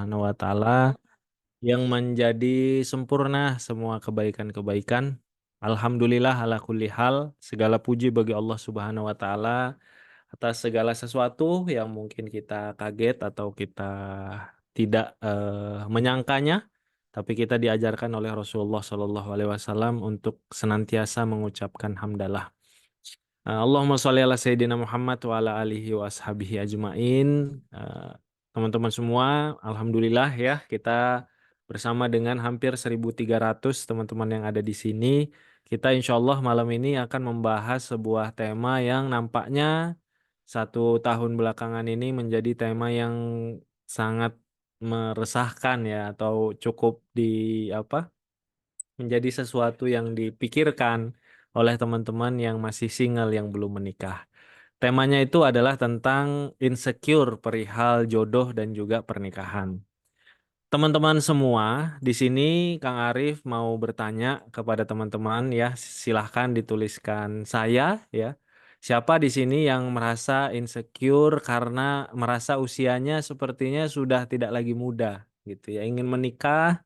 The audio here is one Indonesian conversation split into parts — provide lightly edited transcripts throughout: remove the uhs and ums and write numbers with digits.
Subhanahu wa taala yang menjadi sempurna semua kebaikan-kebaikan. Alhamdulillah ala kulli hal, segala puji bagi Allah Subhanahu wa taala atas segala sesuatu yang mungkin kita kaget atau kita tidak menyangkanya, tapi kita diajarkan oleh Rasulullah Shallallahu alaihi wasallam untuk senantiasa mengucapkan hamdalah. Allahumma sholli ala Sayyidina Muhammad wa ala alihi wa ashabihi ajmain. Eh, Teman-teman semua, Alhamdulillah ya kita bersama dengan hampir 1.300 teman-teman yang ada di sini. Kita insya Allah malam ini akan membahas sebuah tema yang nampaknya 1 tahun belakangan ini menjadi tema yang sangat meresahkan ya atau cukup di apa menjadi sesuatu yang dipikirkan oleh teman-teman yang masih single yang belum menikah. Temanya itu adalah tentang insecure perihal jodoh dan juga pernikahan. Teman-teman semua, di sini Kang Arif mau bertanya kepada teman-teman ya, silahkan dituliskan saya ya. Siapa di sini yang merasa insecure karena merasa usianya sepertinya sudah tidak lagi muda gitu ya, ingin menikah,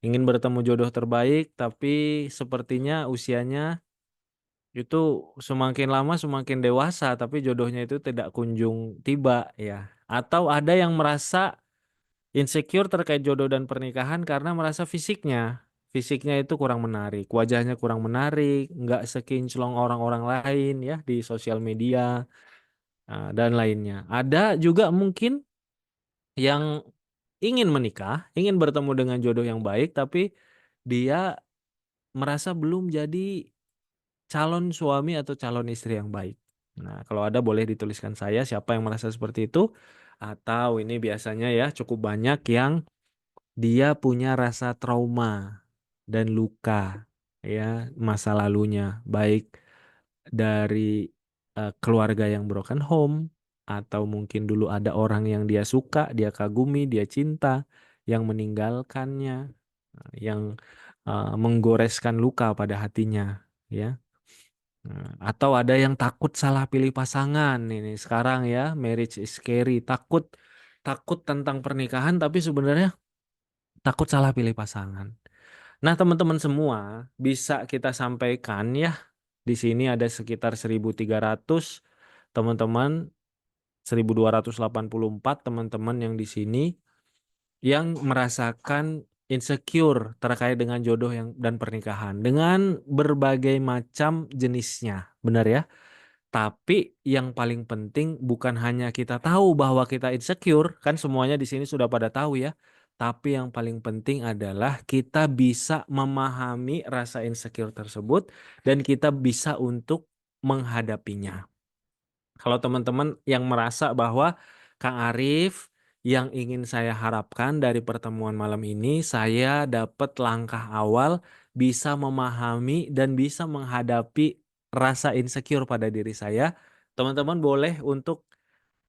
ingin bertemu jodoh terbaik, tapi sepertinya usianya itu semakin lama semakin dewasa, tapi jodohnya itu tidak kunjung tiba ya. Atau ada yang merasa insecure terkait jodoh dan pernikahan karena merasa fisiknya itu kurang menarik, wajahnya kurang menarik, nggak sekinclong orang-orang lain ya di sosial media dan lainnya. Ada juga mungkin yang ingin menikah, ingin bertemu dengan jodoh yang baik, tapi dia merasa belum jadi calon suami atau calon istri yang baik. Nah, kalau ada boleh dituliskan saya siapa yang merasa seperti itu, atau ini biasanya ya cukup banyak yang dia punya rasa trauma dan luka ya masa lalunya, baik dari keluarga yang broken home atau mungkin dulu ada orang yang dia suka, dia kagumi, dia cinta yang meninggalkannya, yang menggoreskan luka pada hatinya ya. Nah, atau ada yang takut salah pilih pasangan ini sekarang ya, marriage is scary, takut takut tentang pernikahan tapi sebenarnya takut salah pilih pasangan. Nah, teman-teman semua bisa kita sampaikan ya, di sini ada sekitar 1.300 teman-teman, 1.284 teman-teman yang di sini yang merasakan insecure terkait dengan jodoh yang dan pernikahan dengan berbagai macam jenisnya. Benar ya? Tapi yang paling penting bukan hanya kita tahu bahwa kita insecure, kan semuanya di sini sudah pada tahu ya. Tapi yang paling penting adalah kita bisa memahami rasa insecure tersebut dan kita bisa untuk menghadapinya. Kalau teman-teman yang merasa bahwa Kang Arif yang ingin saya harapkan dari pertemuan malam ini, saya dapat langkah awal bisa memahami dan bisa menghadapi rasa insecure pada diri saya. Teman-teman boleh untuk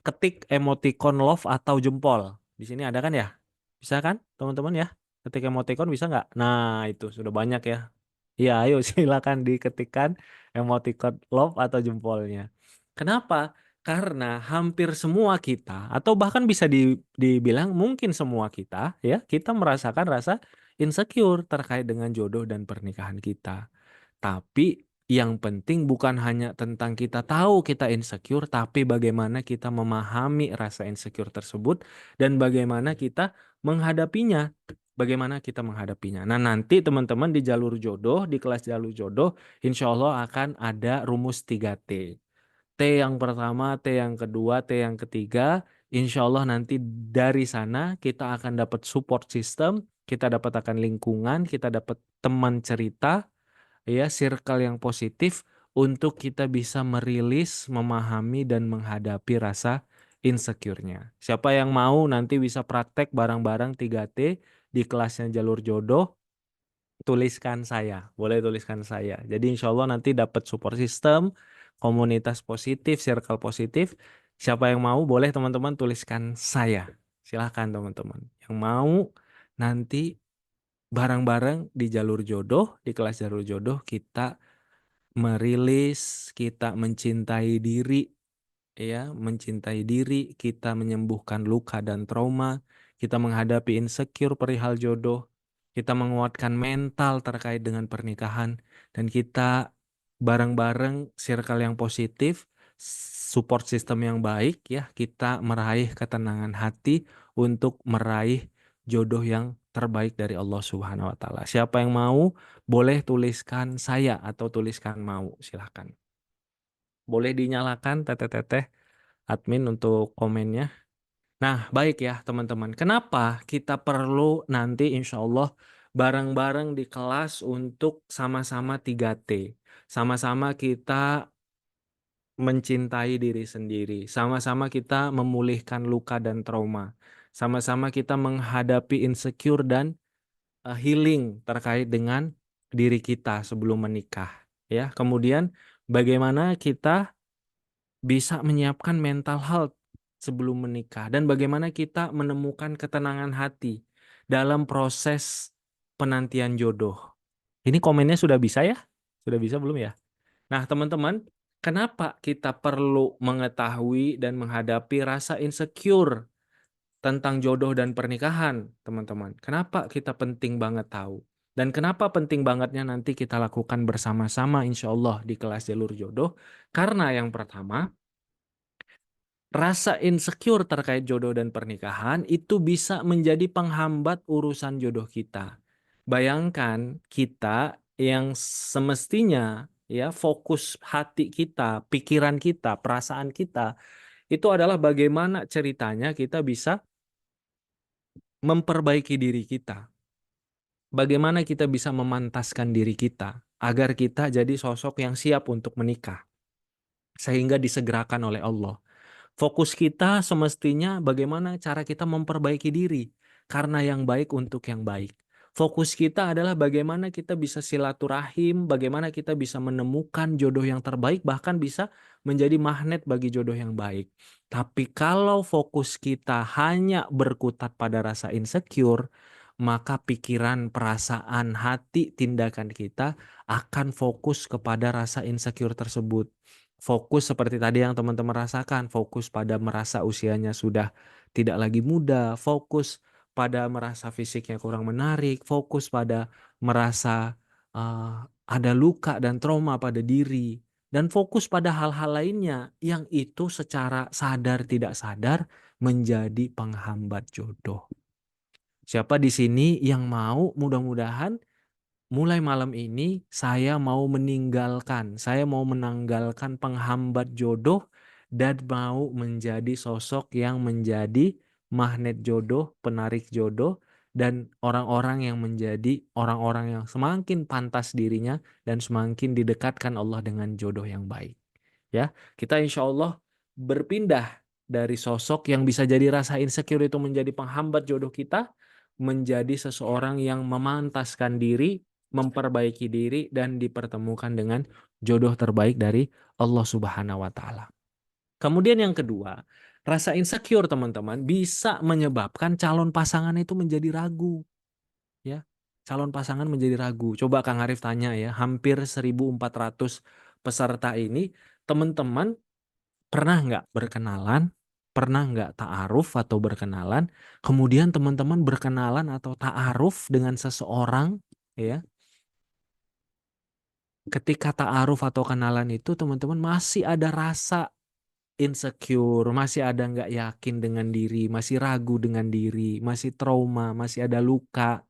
ketik emoticon love atau jempol. Di sini ada kan ya? Bisa kan teman-teman ya? Ketik emoticon bisa nggak? Nah itu sudah banyak ya. Ya ayo silakan diketikkan emoticon love atau jempolnya. Kenapa? Karena hampir semua kita atau bahkan bisa dibilang mungkin semua kita ya kita merasakan rasa insecure terkait dengan jodoh dan pernikahan kita. Tapi yang penting bukan hanya tentang kita tahu kita insecure, tapi bagaimana kita memahami rasa insecure tersebut dan bagaimana kita menghadapinya. Bagaimana kita menghadapinya. Nah, nanti teman-teman di jalur jodoh, di kelas jalur jodoh, insya Allah akan ada rumus 3T. T yang pertama, T yang kedua, T yang ketiga. Insya Allah nanti dari sana kita akan dapat support system, kita dapat akan lingkungan, kita dapat teman cerita, ya circle yang positif untuk kita bisa merilis, memahami dan menghadapi rasa insecure-nya. Siapa yang mau nanti bisa praktek bareng-bareng 3T di kelasnya jalur jodoh, tuliskan saya. Boleh tuliskan saya. Jadi insya Allah nanti dapat support system, komunitas positif, circle positif. Siapa yang mau boleh teman-teman tuliskan saya. Silahkan teman-teman. Yang mau nanti bareng-bareng di jalur jodoh, di kelas jalur jodoh kita merilis, kita mencintai diri, ya, mencintai diri, kita menyembuhkan luka dan trauma, kita menghadapi insecure perihal jodoh, kita menguatkan mental terkait dengan pernikahan, dan kita bareng-bareng circle yang positif, support system yang baik ya, kita meraih ketenangan hati untuk meraih jodoh yang terbaik dari Allah Subhanahu wa taala. Siapa yang mau boleh tuliskan saya atau tuliskan mau, silahkan. Boleh dinyalakan teteh-teteh admin untuk komennya. Nah, baik ya teman-teman. Kenapa kita perlu nanti insya Allah bareng-bareng di kelas untuk sama-sama 3T. Sama-sama kita mencintai diri sendiri. Sama-sama kita memulihkan luka dan trauma. Sama-sama kita menghadapi insecure dan healing terkait dengan diri kita sebelum menikah. Ya, kemudian bagaimana kita bisa menyiapkan mental health sebelum menikah dan bagaimana kita menemukan ketenangan hati dalam proses penantian jodoh. Ini komennya sudah bisa ya? Sudah bisa belum ya? Nah, teman-teman, kenapa kita perlu mengetahui dan menghadapi rasa insecure tentang jodoh dan pernikahan, teman-teman? Kenapa kita penting banget tahu? Dan kenapa penting bangetnya nanti kita lakukan bersama-sama insya Allah di kelas jalur jodoh? Karena yang pertama, rasa insecure terkait jodoh dan pernikahan itu bisa menjadi penghambat urusan jodoh kita. Bayangkan kita yang semestinya ya fokus hati kita, pikiran kita, perasaan kita itu adalah bagaimana ceritanya kita bisa memperbaiki diri kita. Bagaimana kita bisa memantaskan diri kita agar kita jadi sosok yang siap untuk menikah sehingga disegerakan oleh Allah. Fokus kita semestinya bagaimana cara kita memperbaiki diri karena yang baik untuk yang baik. Fokus kita adalah bagaimana kita bisa silaturahim, bagaimana kita bisa menemukan jodoh yang terbaik, bahkan bisa menjadi magnet bagi jodoh yang baik. Tapi kalau fokus kita hanya berkutat pada rasa insecure, maka pikiran, perasaan, hati, tindakan kita akan fokus kepada rasa insecure tersebut. Fokus seperti tadi yang teman-teman rasakan, fokus pada merasa usianya sudah tidak lagi muda, fokus pada merasa fisiknya kurang menarik, fokus pada merasa ada luka dan trauma pada diri, dan fokus pada hal-hal lainnya yang itu secara sadar tidak sadar menjadi penghambat jodoh. Siapa di sini yang mau mudah-mudahan mulai malam ini saya mau menanggalkan penghambat jodoh dan mau menjadi sosok yang menjadi magnet jodoh, penarik jodoh, dan orang-orang yang menjadi orang-orang yang semakin pantas dirinya dan semakin didekatkan Allah dengan jodoh yang baik. Ya, kita insya Allah berpindah dari sosok yang bisa jadi rasa insecure itu menjadi penghambat jodoh kita, menjadi seseorang yang memantaskan diri, memperbaiki diri, dan dipertemukan dengan jodoh terbaik dari Allah Subhanahu wa Ta'ala. Kemudian yang kedua, rasa insecure teman-teman bisa menyebabkan calon pasangan itu menjadi ragu. Ya, calon pasangan menjadi ragu. Coba Kang Arif tanya ya, hampir 1.400 peserta ini, teman-teman pernah nggak berkenalan, pernah nggak ta'aruf atau berkenalan, kemudian teman-teman berkenalan atau ta'aruf dengan seseorang, ya, ketika ta'aruf atau kenalan itu teman-teman masih ada rasa insecure, masih ada nggak yakin dengan diri, masih ragu dengan diri, masih trauma, masih ada luka,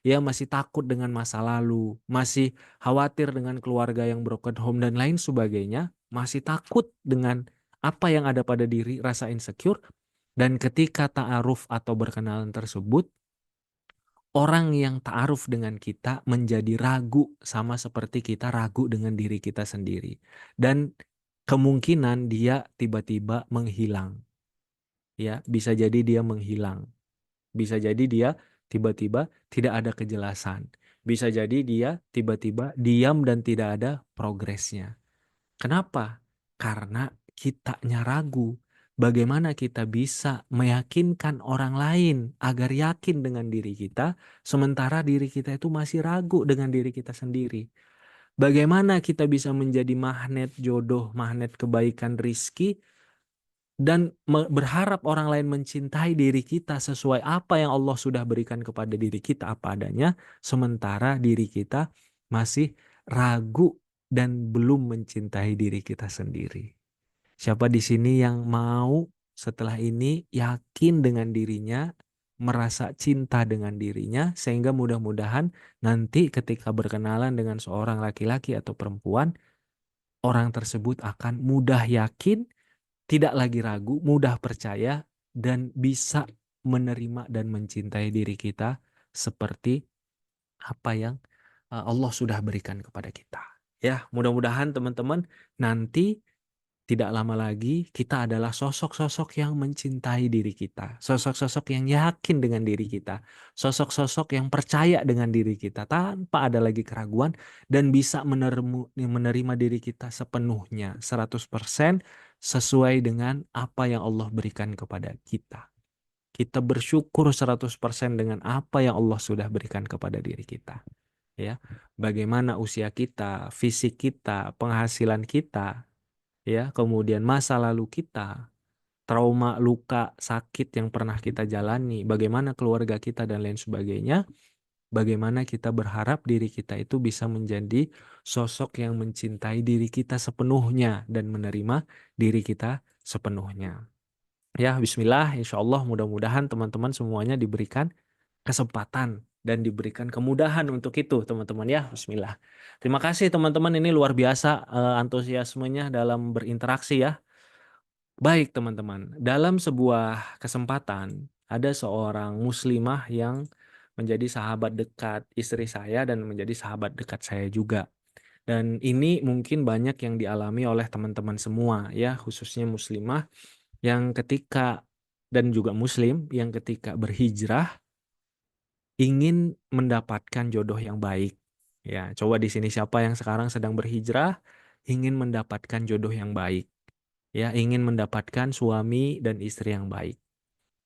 ya masih takut dengan masa lalu, masih khawatir dengan keluarga yang broken home dan lain sebagainya, masih takut dengan apa yang ada pada diri, rasa insecure, dan ketika ta'aruf atau berkenalan tersebut, orang yang ta'aruf dengan kita menjadi ragu sama seperti kita ragu dengan diri kita sendiri. Dan kemungkinan dia tiba-tiba menghilang. Ya, bisa jadi dia menghilang. Bisa jadi dia tiba-tiba tidak ada kejelasan. Bisa jadi dia tiba-tiba diam dan tidak ada progresnya. Kenapa? Karena kitanya ragu. Bagaimana kita bisa meyakinkan orang lain agar yakin dengan diri kita, sementara diri kita itu masih ragu dengan diri kita sendiri. Bagaimana kita bisa menjadi magnet jodoh, magnet kebaikan rizki, dan berharap orang lain mencintai diri kita sesuai apa yang Allah sudah berikan kepada diri kita apa adanya, sementara diri kita masih ragu dan belum mencintai diri kita sendiri. Siapa di sini yang mau setelah ini yakin dengan dirinya, merasa cinta dengan dirinya, sehingga mudah-mudahan nanti ketika berkenalan dengan seorang laki-laki atau perempuan, orang tersebut akan mudah yakin, tidak lagi ragu, mudah percaya, dan bisa menerima dan mencintai diri kita seperti apa yang Allah sudah berikan kepada kita. Ya, mudah-mudahan teman-teman nanti tidak lama lagi kita adalah sosok-sosok yang mencintai diri kita, sosok-sosok yang yakin dengan diri kita, sosok-sosok yang percaya dengan diri kita tanpa ada lagi keraguan dan bisa menerima diri kita sepenuhnya, 100% sesuai dengan apa yang Allah berikan kepada kita. Kita bersyukur 100% dengan apa yang Allah sudah berikan kepada diri kita. Ya, bagaimana usia kita, fisik kita, penghasilan kita, ya, kemudian masa lalu kita, trauma, luka, sakit yang pernah kita jalani, bagaimana keluarga kita dan lain sebagainya, bagaimana kita berharap diri kita itu bisa menjadi sosok yang mencintai diri kita sepenuhnya dan menerima diri kita sepenuhnya. Ya, bismillah, insya Allah mudah-mudahan teman-teman semuanya diberikan kesempatan dan diberikan kemudahan untuk itu, teman-teman ya. Bismillah. Terima kasih teman-teman, ini luar biasa antusiasmenya dalam berinteraksi ya. Baik teman-teman, dalam sebuah kesempatan ada seorang muslimah yang menjadi sahabat dekat istri saya dan menjadi sahabat dekat saya juga. Dan ini mungkin banyak yang dialami oleh teman-teman semua ya, khususnya muslimah yang ketika dan juga muslim yang ketika berhijrah ingin mendapatkan jodoh yang baik. Ya, coba di sini siapa yang sekarang sedang berhijrah ingin mendapatkan jodoh yang baik. Ya, ingin mendapatkan suami dan istri yang baik.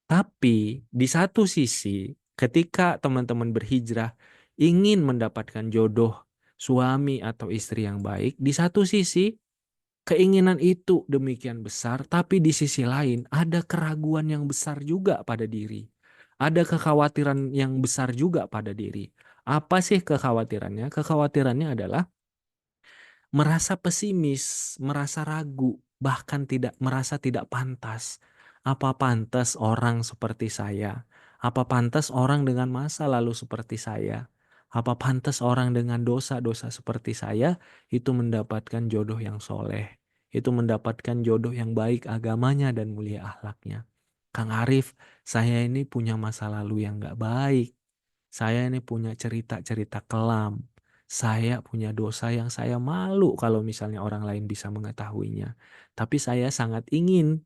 Tapi di satu sisi, ketika teman-teman berhijrah ingin mendapatkan jodoh suami atau istri yang baik, di satu sisi keinginan itu demikian besar, tapi di sisi lain ada keraguan yang besar juga pada diri. Ada kekhawatiran yang besar juga pada diri. Apa sih kekhawatirannya? Kekhawatirannya adalah merasa pesimis, merasa ragu, bahkan merasa tidak pantas. Apa pantas orang seperti saya? Apa pantas orang dengan masa lalu seperti saya? Apa pantas orang dengan dosa-dosa seperti saya itu mendapatkan jodoh yang soleh? Itu mendapatkan jodoh yang baik agamanya dan mulia akhlaknya. Kang Arif, saya ini punya masa lalu yang gak baik. Saya ini punya cerita-cerita kelam. Saya punya dosa yang saya malu kalau misalnya orang lain bisa mengetahuinya. Tapi saya sangat ingin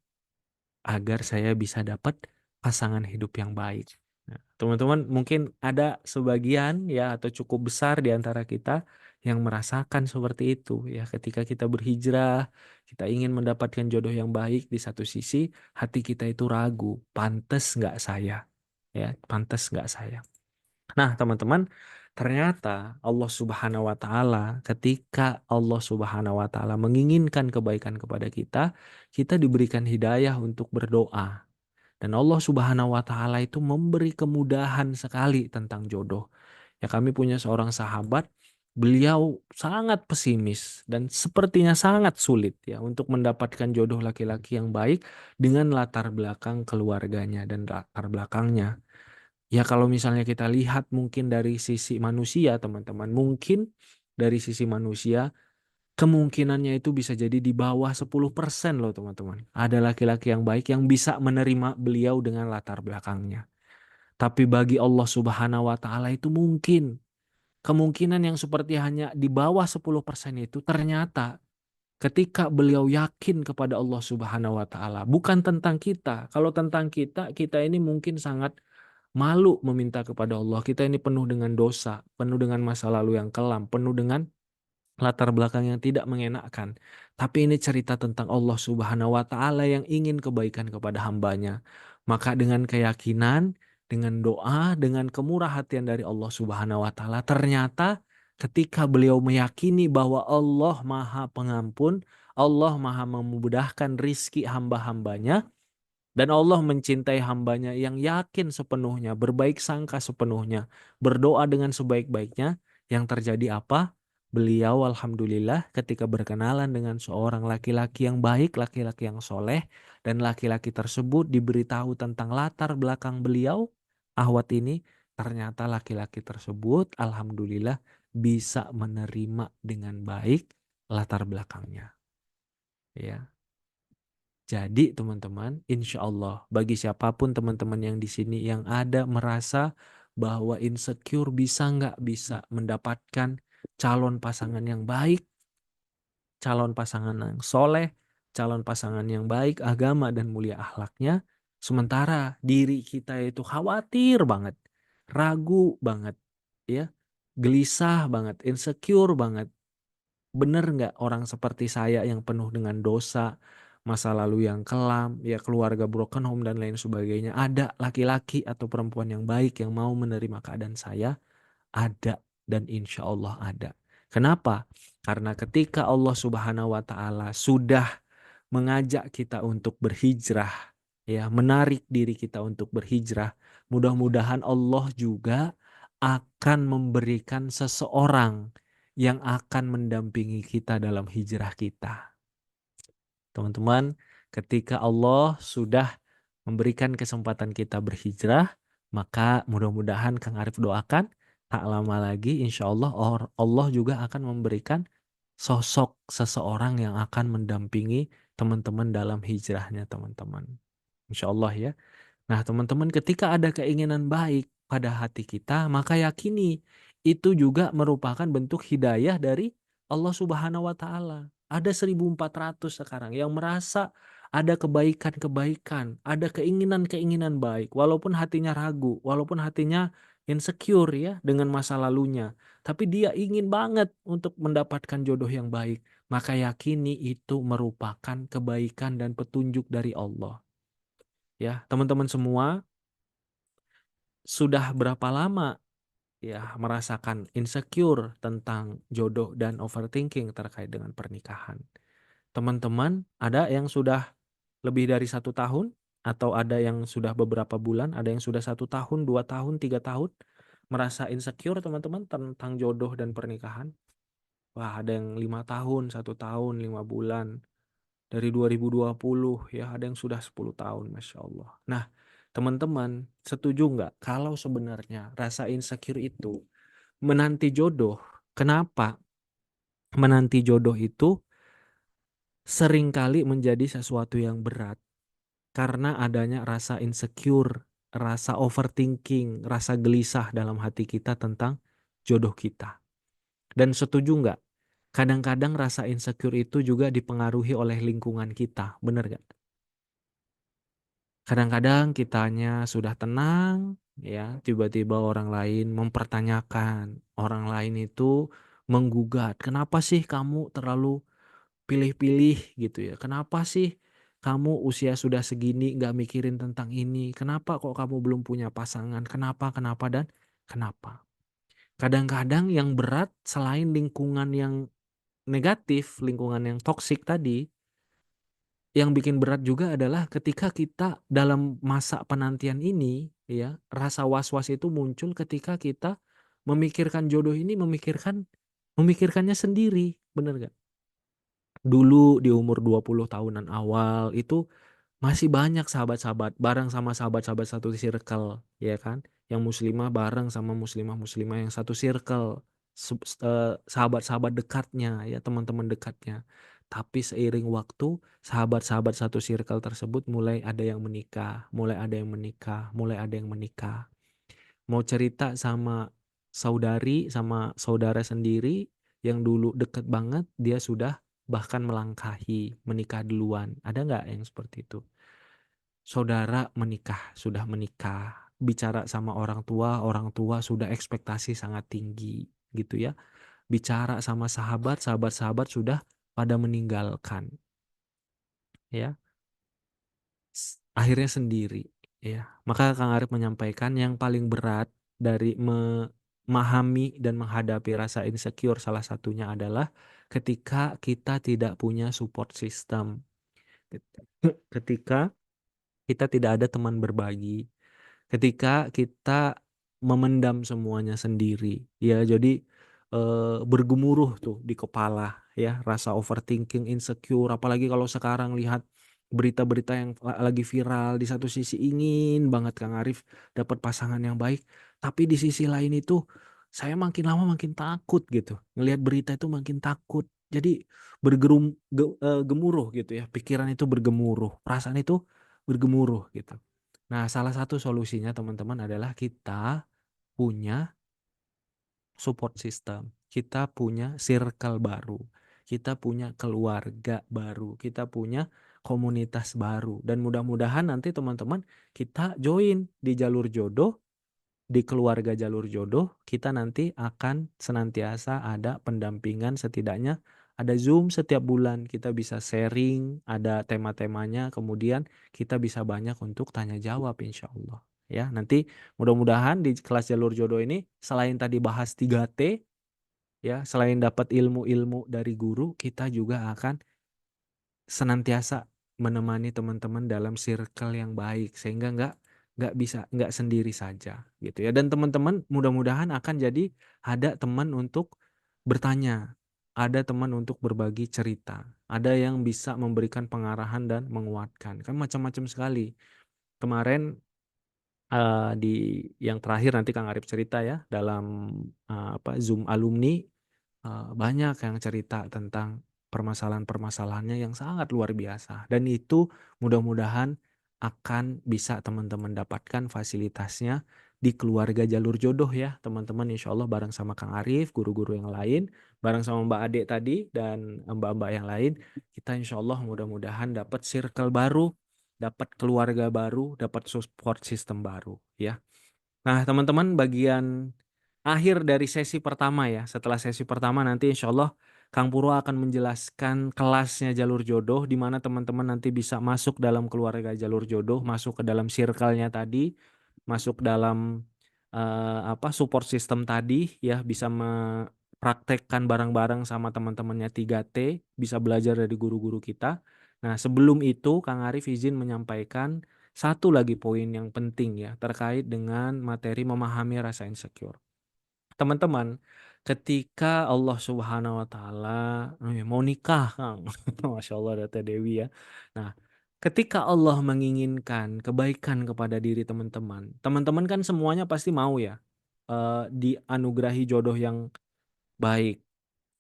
agar saya bisa dapat pasangan hidup yang baik. Nah, teman-teman mungkin ada sebagian ya atau cukup besar di antara kita yang merasakan seperti itu ya, ketika kita berhijrah, kita ingin mendapatkan jodoh yang baik, di satu sisi hati kita itu ragu, pantas nggak saya? Ya, pantas nggak saya? Nah, teman-teman, ternyata Allah Subhanahu wa taala, ketika Allah Subhanahu wa taala menginginkan kebaikan kepada kita, kita diberikan hidayah untuk berdoa. Dan Allah Subhanahu wa taala itu memberi kemudahan sekali tentang jodoh. Ya, kami punya seorang sahabat, beliau sangat pesimis dan sepertinya sangat sulit ya untuk mendapatkan jodoh laki-laki yang baik dengan latar belakang keluarganya dan latar belakangnya. Ya kalau misalnya kita lihat mungkin dari sisi manusia teman-teman, mungkin dari sisi manusia kemungkinannya itu bisa jadi di bawah 10% loh teman-teman. Ada laki-laki yang baik yang bisa menerima beliau dengan latar belakangnya. Tapi bagi Allah Subhanahu wa taala itu mungkin. Kemungkinan yang seperti hanya di bawah 10% itu ternyata ketika beliau yakin kepada Allah Subhanahu wa taala, bukan tentang kita. Kalau tentang kita, kita ini mungkin sangat malu meminta kepada Allah. Kita ini penuh dengan dosa, penuh dengan masa lalu yang kelam, penuh dengan latar belakang yang tidak mengenakkan. Tapi ini cerita tentang Allah Subhanahu wa taala yang ingin kebaikan kepada hambanya. Maka dengan keyakinan, dengan doa, dengan kemurah hatian dari Allah Subhanahu wa taala, ternyata ketika beliau meyakini bahwa Allah Maha Pengampun, Allah maha memudahkan rizki hamba-hambanya, dan Allah mencintai hambanya yang yakin sepenuhnya, berbaik sangka sepenuhnya, berdoa dengan sebaik-baiknya. Yang terjadi apa? Beliau alhamdulillah ketika berkenalan dengan seorang laki-laki yang baik, laki-laki yang soleh, dan laki-laki tersebut diberitahu tentang latar belakang beliau, Ahwat ini, ternyata laki-laki tersebut alhamdulillah bisa menerima dengan baik latar belakangnya. Ya. Jadi teman-teman, insya Allah bagi siapapun teman-teman yang di sini yang ada merasa bahwa insecure bisa nggak bisa mendapatkan calon pasangan yang baik, calon pasangan yang soleh, calon pasangan yang baik agama dan mulia akhlaknya, sementara diri kita itu khawatir banget, ragu banget, ya, gelisah banget, insecure banget. Bener nggak orang seperti saya yang penuh dengan dosa, masa lalu yang kelam, ya keluarga broken home dan lain sebagainya. Ada laki-laki atau perempuan yang baik yang mau menerima keadaan saya? Ada, dan insya Allah ada. Kenapa? Karena ketika Allah Subhanahu wa Ta'ala sudah mengajak kita untuk berhijrah, ya, menarik diri kita untuk berhijrah, mudah-mudahan Allah juga akan memberikan seseorang yang akan mendampingi kita dalam hijrah kita. Teman-teman, ketika Allah sudah memberikan kesempatan kita berhijrah, maka mudah-mudahan Kang Arif doakan tak lama lagi insya Allah Allah juga akan memberikan sosok seseorang yang akan mendampingi teman-teman dalam hijrahnya teman-teman. Insya Allah ya. Nah, teman-teman, ketika ada keinginan baik pada hati kita, maka yakini itu juga merupakan bentuk hidayah dari Allah Subhanahu wa Ta'ala. Ada 1.400 sekarang yang merasa ada kebaikan-kebaikan, ada keinginan-keinginan baik, walaupun hatinya ragu, walaupun hatinya insecure ya dengan masa lalunya, tapi dia ingin banget untuk mendapatkan jodoh yang baik. Maka yakini itu merupakan kebaikan dan petunjuk dari Allah. Ya, teman-teman semua, sudah berapa lama ya merasakan insecure tentang jodoh dan overthinking terkait dengan pernikahan? Teman-teman, ada yang sudah lebih dari 1 tahun, atau ada yang sudah beberapa bulan, ada yang sudah 1 tahun, 2 tahun, 3 tahun merasa insecure teman-teman tentang jodoh dan pernikahan. Wah, ada yang 5 tahun, 1 tahun, 5 bulan. Dari 2020 ya, ada yang sudah 10 tahun, Masya Allah. Nah, teman-teman, setuju nggak kalau sebenarnya rasa insecure itu menanti jodoh? Kenapa menanti jodoh itu seringkali menjadi sesuatu yang berat? Karena adanya rasa insecure, rasa overthinking, rasa gelisah dalam hati kita tentang jodoh kita. Dan setuju nggak? Kadang-kadang rasa insecure itu juga dipengaruhi oleh lingkungan kita, bener nggak? Kadang-kadang kitanya sudah tenang, ya, tiba-tiba orang lain mempertanyakan, orang lain itu menggugat, kenapa sih kamu terlalu pilih-pilih gitu ya? Kenapa sih kamu usia sudah segini nggak mikirin tentang ini? Kenapa kok kamu belum punya pasangan? Kenapa, kenapa, dan kenapa? Kadang-kadang yang berat selain lingkungan yang negatif, lingkungan yang toksik tadi, yang bikin berat juga adalah ketika kita dalam masa penantian ini, ya, rasa was-was itu muncul ketika kita memikirkan jodoh ini, memikirkannya sendiri, bener gak? Dulu di umur 20 tahunan awal itu masih banyak sahabat-sahabat, bareng sama sahabat-sahabat satu circle, ya kan? Yang muslimah bareng sama muslimah-muslimah yang satu circle, sahabat-sahabat dekatnya, ya teman-teman dekatnya. Tapi seiring waktu, sahabat-sahabat satu circle tersebut mulai ada yang menikah, mulai ada yang menikah, mulai ada yang menikah. Mau cerita sama saudari, sama saudara sendiri yang dulu deket banget, dia sudah bahkan melangkahi, menikah duluan. Ada nggak yang seperti itu? Saudara menikah, sudah menikah, bicara sama orang tua sudah ekspektasi sangat tinggi, gitu ya. Bicara sama sahabat, sahabat-sahabat sudah pada meninggalkan, ya. Akhirnya sendiri, ya. Maka Kang Arif menyampaikan yang paling berat dari memahami dan menghadapi rasa insecure salah satunya adalah ketika kita tidak punya support system, ketika kita tidak ada teman berbagi, ketika kita memendam semuanya sendiri, ya jadi bergemuruh tuh di kepala ya, rasa overthinking, insecure, apalagi kalau sekarang lihat berita-berita yang lagi viral, di satu sisi ingin banget Kang Arif dapat pasangan yang baik, tapi di sisi lain itu saya makin lama makin takut gitu. Ngelihat berita itu makin takut. Jadi gemuruh gitu ya. Pikiran itu bergemuruh, perasaan itu bergemuruh gitu. Nah, salah satu solusinya teman-teman adalah kita punya support system, kita punya circle baru, kita punya keluarga baru, kita punya komunitas baru, dan mudah-mudahan nanti teman-teman kita join di jalur jodoh, di keluarga jalur jodoh, kita nanti akan senantiasa ada pendampingan, setidaknya ada Zoom setiap bulan, kita bisa sharing, ada tema-temanya, kemudian kita bisa banyak untuk tanya jawab insya Allah. Ya, nanti mudah-mudahan di kelas jalur jodoh ini selain tadi bahas 3T, ya, selain dapat ilmu-ilmu dari guru, kita juga akan senantiasa menemani teman-teman dalam circle yang baik, sehingga nggak sendiri saja gitu ya. Dan teman-teman mudah-mudahan akan jadi ada teman untuk bertanya, ada teman untuk berbagi cerita, ada yang bisa memberikan pengarahan dan menguatkan, kan macam-macam sekali. Kemarin di yang terakhir nanti Kang Arif cerita ya dalam Zoom alumni, banyak yang cerita tentang permasalahan-permasalahannya yang sangat luar biasa, dan itu mudah-mudahan akan bisa teman-teman dapatkan fasilitasnya di keluarga jalur jodoh ya teman-teman, insya Allah bareng sama Kang Arif, guru-guru yang lain, bareng sama Mbak Ade tadi dan mbak-mbak yang lain, kita insya Allah mudah-mudahan dapat circle baru, dapat keluarga baru, dapat support system baru ya. Nah, teman-teman, bagian akhir dari sesi pertama ya. Setelah sesi pertama nanti insya Allah Kang Purwo akan menjelaskan kelasnya jalur jodoh, di mana teman-teman nanti bisa masuk dalam keluarga jalur jodoh, masuk ke dalam circle-nya tadi, masuk dalam support system tadi ya, bisa mempraktekkan bareng-bareng sama teman-temannya 3T, bisa belajar dari guru-guru kita. Nah, sebelum itu Kang Arif izin menyampaikan satu lagi poin yang penting ya, terkait dengan materi memahami rasa insecure. Teman-teman, ketika Allah Subhanahu wa taala mau nikah, Kang. Masya Allah ada Teh Dewi ya. Nah, ketika Allah menginginkan kebaikan kepada diri teman-teman, teman-teman kan semuanya pasti mau ya dianugerahi jodoh yang baik,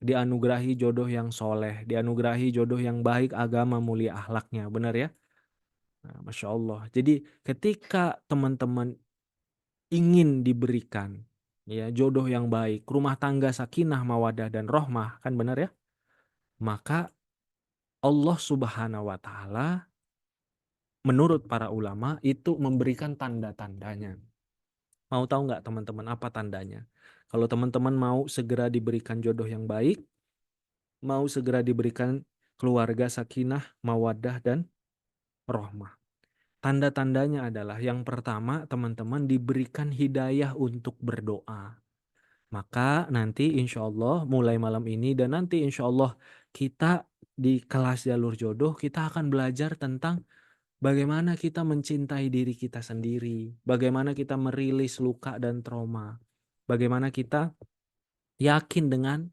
dianugerahi jodoh yang soleh, dianugerahi jodoh yang baik agama mulia akhlaknya, benar ya? Nah, Masya Allah. Jadi ketika teman-teman ingin diberikan ya jodoh yang baik, rumah tangga sakinah, mawadah dan rohmah, kan benar ya? Maka Allah Subhanahu wa taala menurut para ulama itu memberikan tanda-tandanya. Mau tahu nggak teman-teman apa tandanya? Kalau teman-teman mau segera diberikan jodoh yang baik, mau segera diberikan keluarga sakinah, mawadah dan rohmah. Tanda-tandanya adalah yang pertama, teman-teman diberikan hidayah untuk berdoa. Maka nanti insya Allah mulai malam ini dan nanti insya Allah kita di kelas jalur jodoh kita akan belajar tentang bagaimana kita mencintai diri kita sendiri, bagaimana kita merilis luka dan trauma, bagaimana kita yakin dengan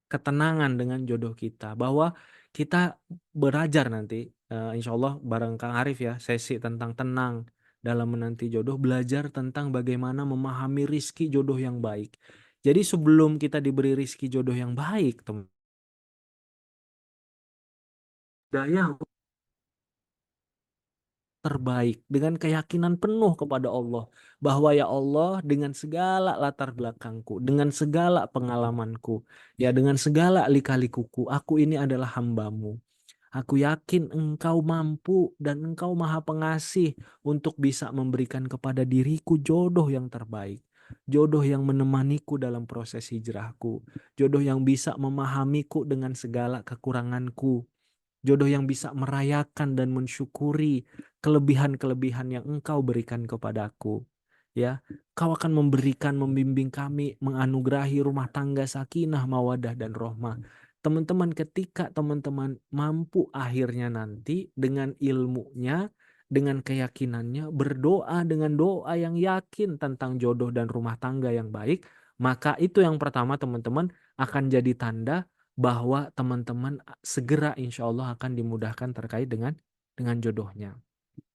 ketenangan dengan jodoh kita, bahwa kita belajar nanti insya Allah bareng Kang Arif ya sesi tentang tenang dalam menanti jodoh, belajar tentang bagaimana memahami rizki jodoh yang baik. Jadi sebelum kita diberi rizki jodoh yang baik, teman, daya terbaik dengan keyakinan penuh kepada Allah, bahwa ya Allah, dengan segala latar belakangku, dengan segala pengalamanku, ya dengan segala lika-likuku, aku ini adalah hambamu. Aku yakin engkau mampu dan engkau maha pengasih untuk bisa memberikan kepada diriku jodoh yang terbaik. Jodoh yang menemaniku dalam proses hijrahku. Jodoh yang bisa memahamiku dengan segala kekuranganku. Jodoh yang bisa merayakan dan mensyukuri kelebihan-kelebihan yang engkau berikan kepadaku. Ya, kau akan memberikan, membimbing kami, menganugerahi rumah tangga sakinah, mawadah dan rohmah. teman-teman ketika teman-teman mampu akhirnya nanti dengan ilmunya, dengan keyakinannya, berdoa dengan doa yang yakin tentang jodoh dan rumah tangga yang baik, maka itu yang pertama teman-teman akan jadi tanda bahwa teman-teman segera insya Allah akan dimudahkan terkait dengan jodohnya.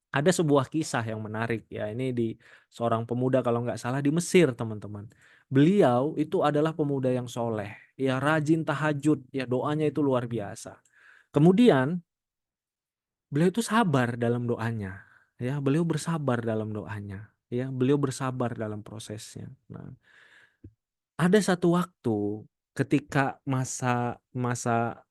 Ada sebuah kisah yang menarik ya, ini di seorang pemuda kalau nggak salah di Mesir teman-teman. Beliau itu adalah pemuda yang soleh, ya rajin tahajud, ya doanya itu luar biasa. Kemudian beliau itu sabar dalam doanya, ya beliau bersabar dalam doanya, ya beliau bersabar dalam prosesnya. Nah, ada satu waktu ketika masa masa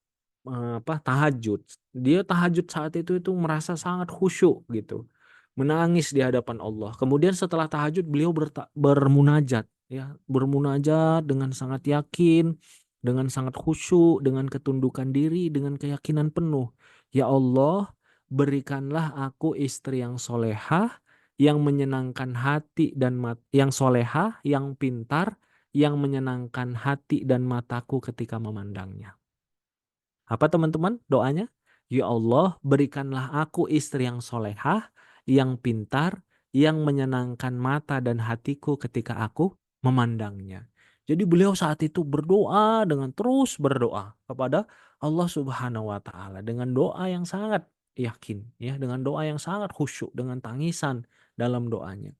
tahajud. Dia tahajud saat itu merasa sangat khusyuk gitu. Menangis di hadapan Allah. Kemudian setelah tahajud beliau bermunajat ya, bermunajat dengan sangat yakin, dengan sangat khusyuk, dengan ketundukan diri, dengan keyakinan penuh. Ya Allah, berikanlah aku istri yang solehah, yang menyenangkan hati dan yang solehah, yang pintar, yang menyenangkan hati dan mataku ketika memandangnya. Apa teman-teman doanya? Ya Allah, berikanlah aku istri yang solehah, yang pintar, yang menyenangkan mata dan hatiku ketika aku memandangnya. Jadi beliau saat itu berdoa dengan terus berdoa kepada Allah Subhanahu wa taala dengan doa yang sangat yakin ya, dengan doa yang sangat khusyuk, dengan tangisan dalam doanya.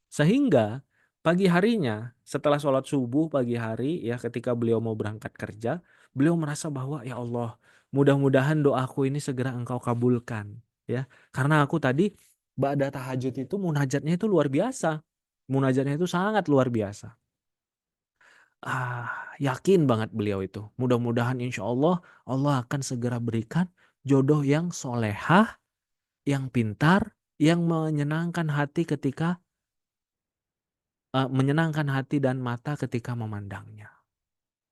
Sehingga pagi harinya setelah sholat subuh pagi hari ya ketika beliau mau berangkat kerja, beliau merasa bahwa ya Allah, mudah-mudahan doaku ini segera Engkau kabulkan ya. Karena aku tadi ba'da tahajud itu munajatnya itu luar biasa. Munajatnya itu sangat luar biasa. Yakin banget beliau itu. Mudah-mudahan insya Allah Allah akan segera berikan jodoh yang solehah, yang pintar, yang menyenangkan hati ketika menyenangkan hati dan mata ketika memandangnya,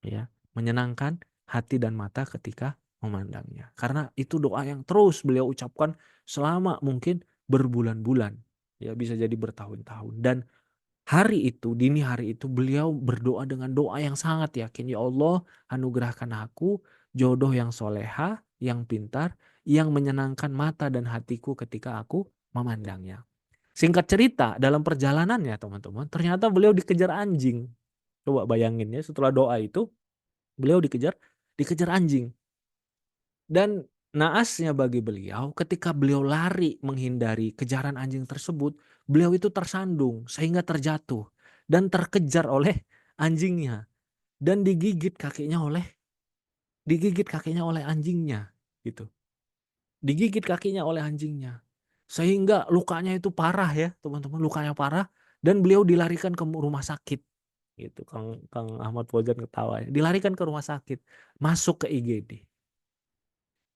ya. Menyenangkan hati dan mata ketika memandangnya. Karena itu doa yang terus beliau ucapkan selama mungkin berbulan-bulan, ya bisa jadi bertahun-tahun. Dan dini hari itu beliau berdoa dengan doa yang sangat yakin, ya Allah anugerahkan aku jodoh yang soleha, yang pintar, yang menyenangkan mata dan hatiku ketika aku memandangnya. Singkat cerita, dalam perjalanannya teman-teman, ternyata beliau dikejar anjing. Coba bayangin ya, setelah doa itu, beliau dikejar dikejar anjing. Dan naasnya bagi beliau, ketika beliau lari menghindari kejaran anjing tersebut, beliau itu tersandung sehingga terjatuh dan terkejar oleh anjingnya dan digigit kakinya oleh anjingnya gitu. Digigit kakinya oleh anjingnya. Sehingga lukanya itu parah ya, teman-teman, lukanya parah dan beliau dilarikan ke rumah sakit. Gitu, Kang Kang Ahmad Fauzan ketawa ya. Dilarikan ke rumah sakit, masuk ke IGD.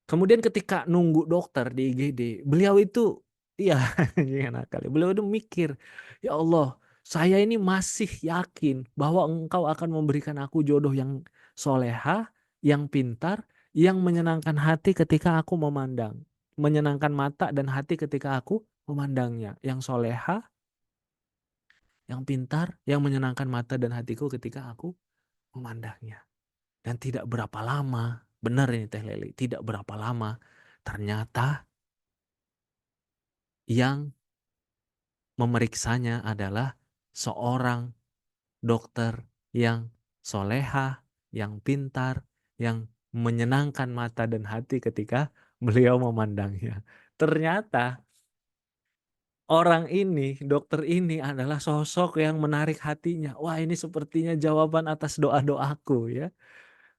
Kemudian ketika nunggu dokter di IGD, beliau itu iya, enak kali. Beliau itu mikir, "Ya Allah, saya ini masih yakin bahwa Engkau akan memberikan aku jodoh yang solehah, yang pintar, yang menyenangkan hati ketika aku memandang. Menyenangkan mata dan hati ketika aku memandangnya. Yang solehah, yang pintar, yang menyenangkan mata dan hatiku ketika aku memandangnya." Dan tidak berapa lama, benar ini Teh Leli, tidak berapa lama, ternyata yang memeriksanya adalah seorang dokter yang soleha, yang pintar, yang menyenangkan mata dan hati ketika beliau memandangnya. Ternyata orang ini, dokter ini adalah sosok yang menarik hatinya. Wah, ini sepertinya jawaban atas doa-doaku ya.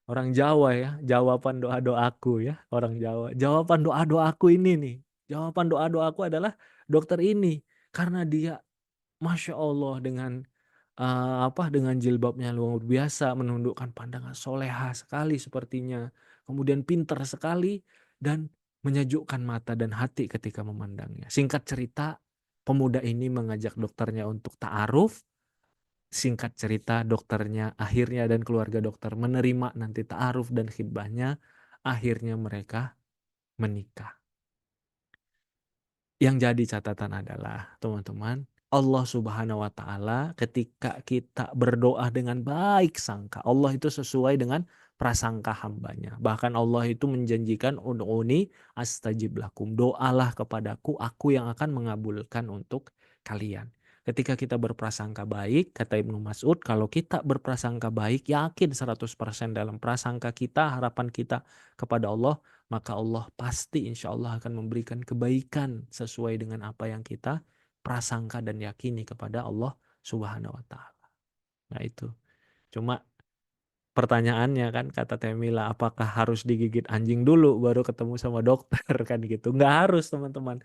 Orang Jawa ya, jawaban doa-doaku ya, orang Jawa. Jawaban doa-doaku ini nih, jawaban doa-doaku adalah dokter ini. Karena dia Masya Allah dengan jilbabnya luar biasa, menundukkan pandangan, soleha sekali sepertinya. Kemudian pintar sekali dan menyejukkan mata dan hati ketika memandangnya. Singkat cerita, pemuda ini mengajak dokternya untuk ta'aruf. Singkat cerita dokternya akhirnya dan keluarga dokter menerima nanti ta'aruf dan khidbahnya. Akhirnya mereka menikah. Yang jadi catatan adalah teman-teman, Allah Subhanahu wa taala ketika kita berdoa dengan baik sangka, Allah itu sesuai dengan prasangka hambanya. Bahkan Allah itu menjanjikan ud'uni astajib lakum. Doalah kepadaku, aku yang akan mengabulkan untuk kalian. Ketika kita berprasangka baik, kata Ibnu Mas'ud, kalau kita berprasangka baik, yakin 100% dalam prasangka kita, harapan kita kepada Allah, maka Allah pasti insya Allah akan memberikan kebaikan sesuai dengan apa yang kita prasangka dan yakini kepada Allah Subhanahu wa taala. Nah itu. Cuma pertanyaannya kan kata Temila, apakah harus digigit anjing dulu baru ketemu sama dokter kan gitu? Nggak harus teman-teman.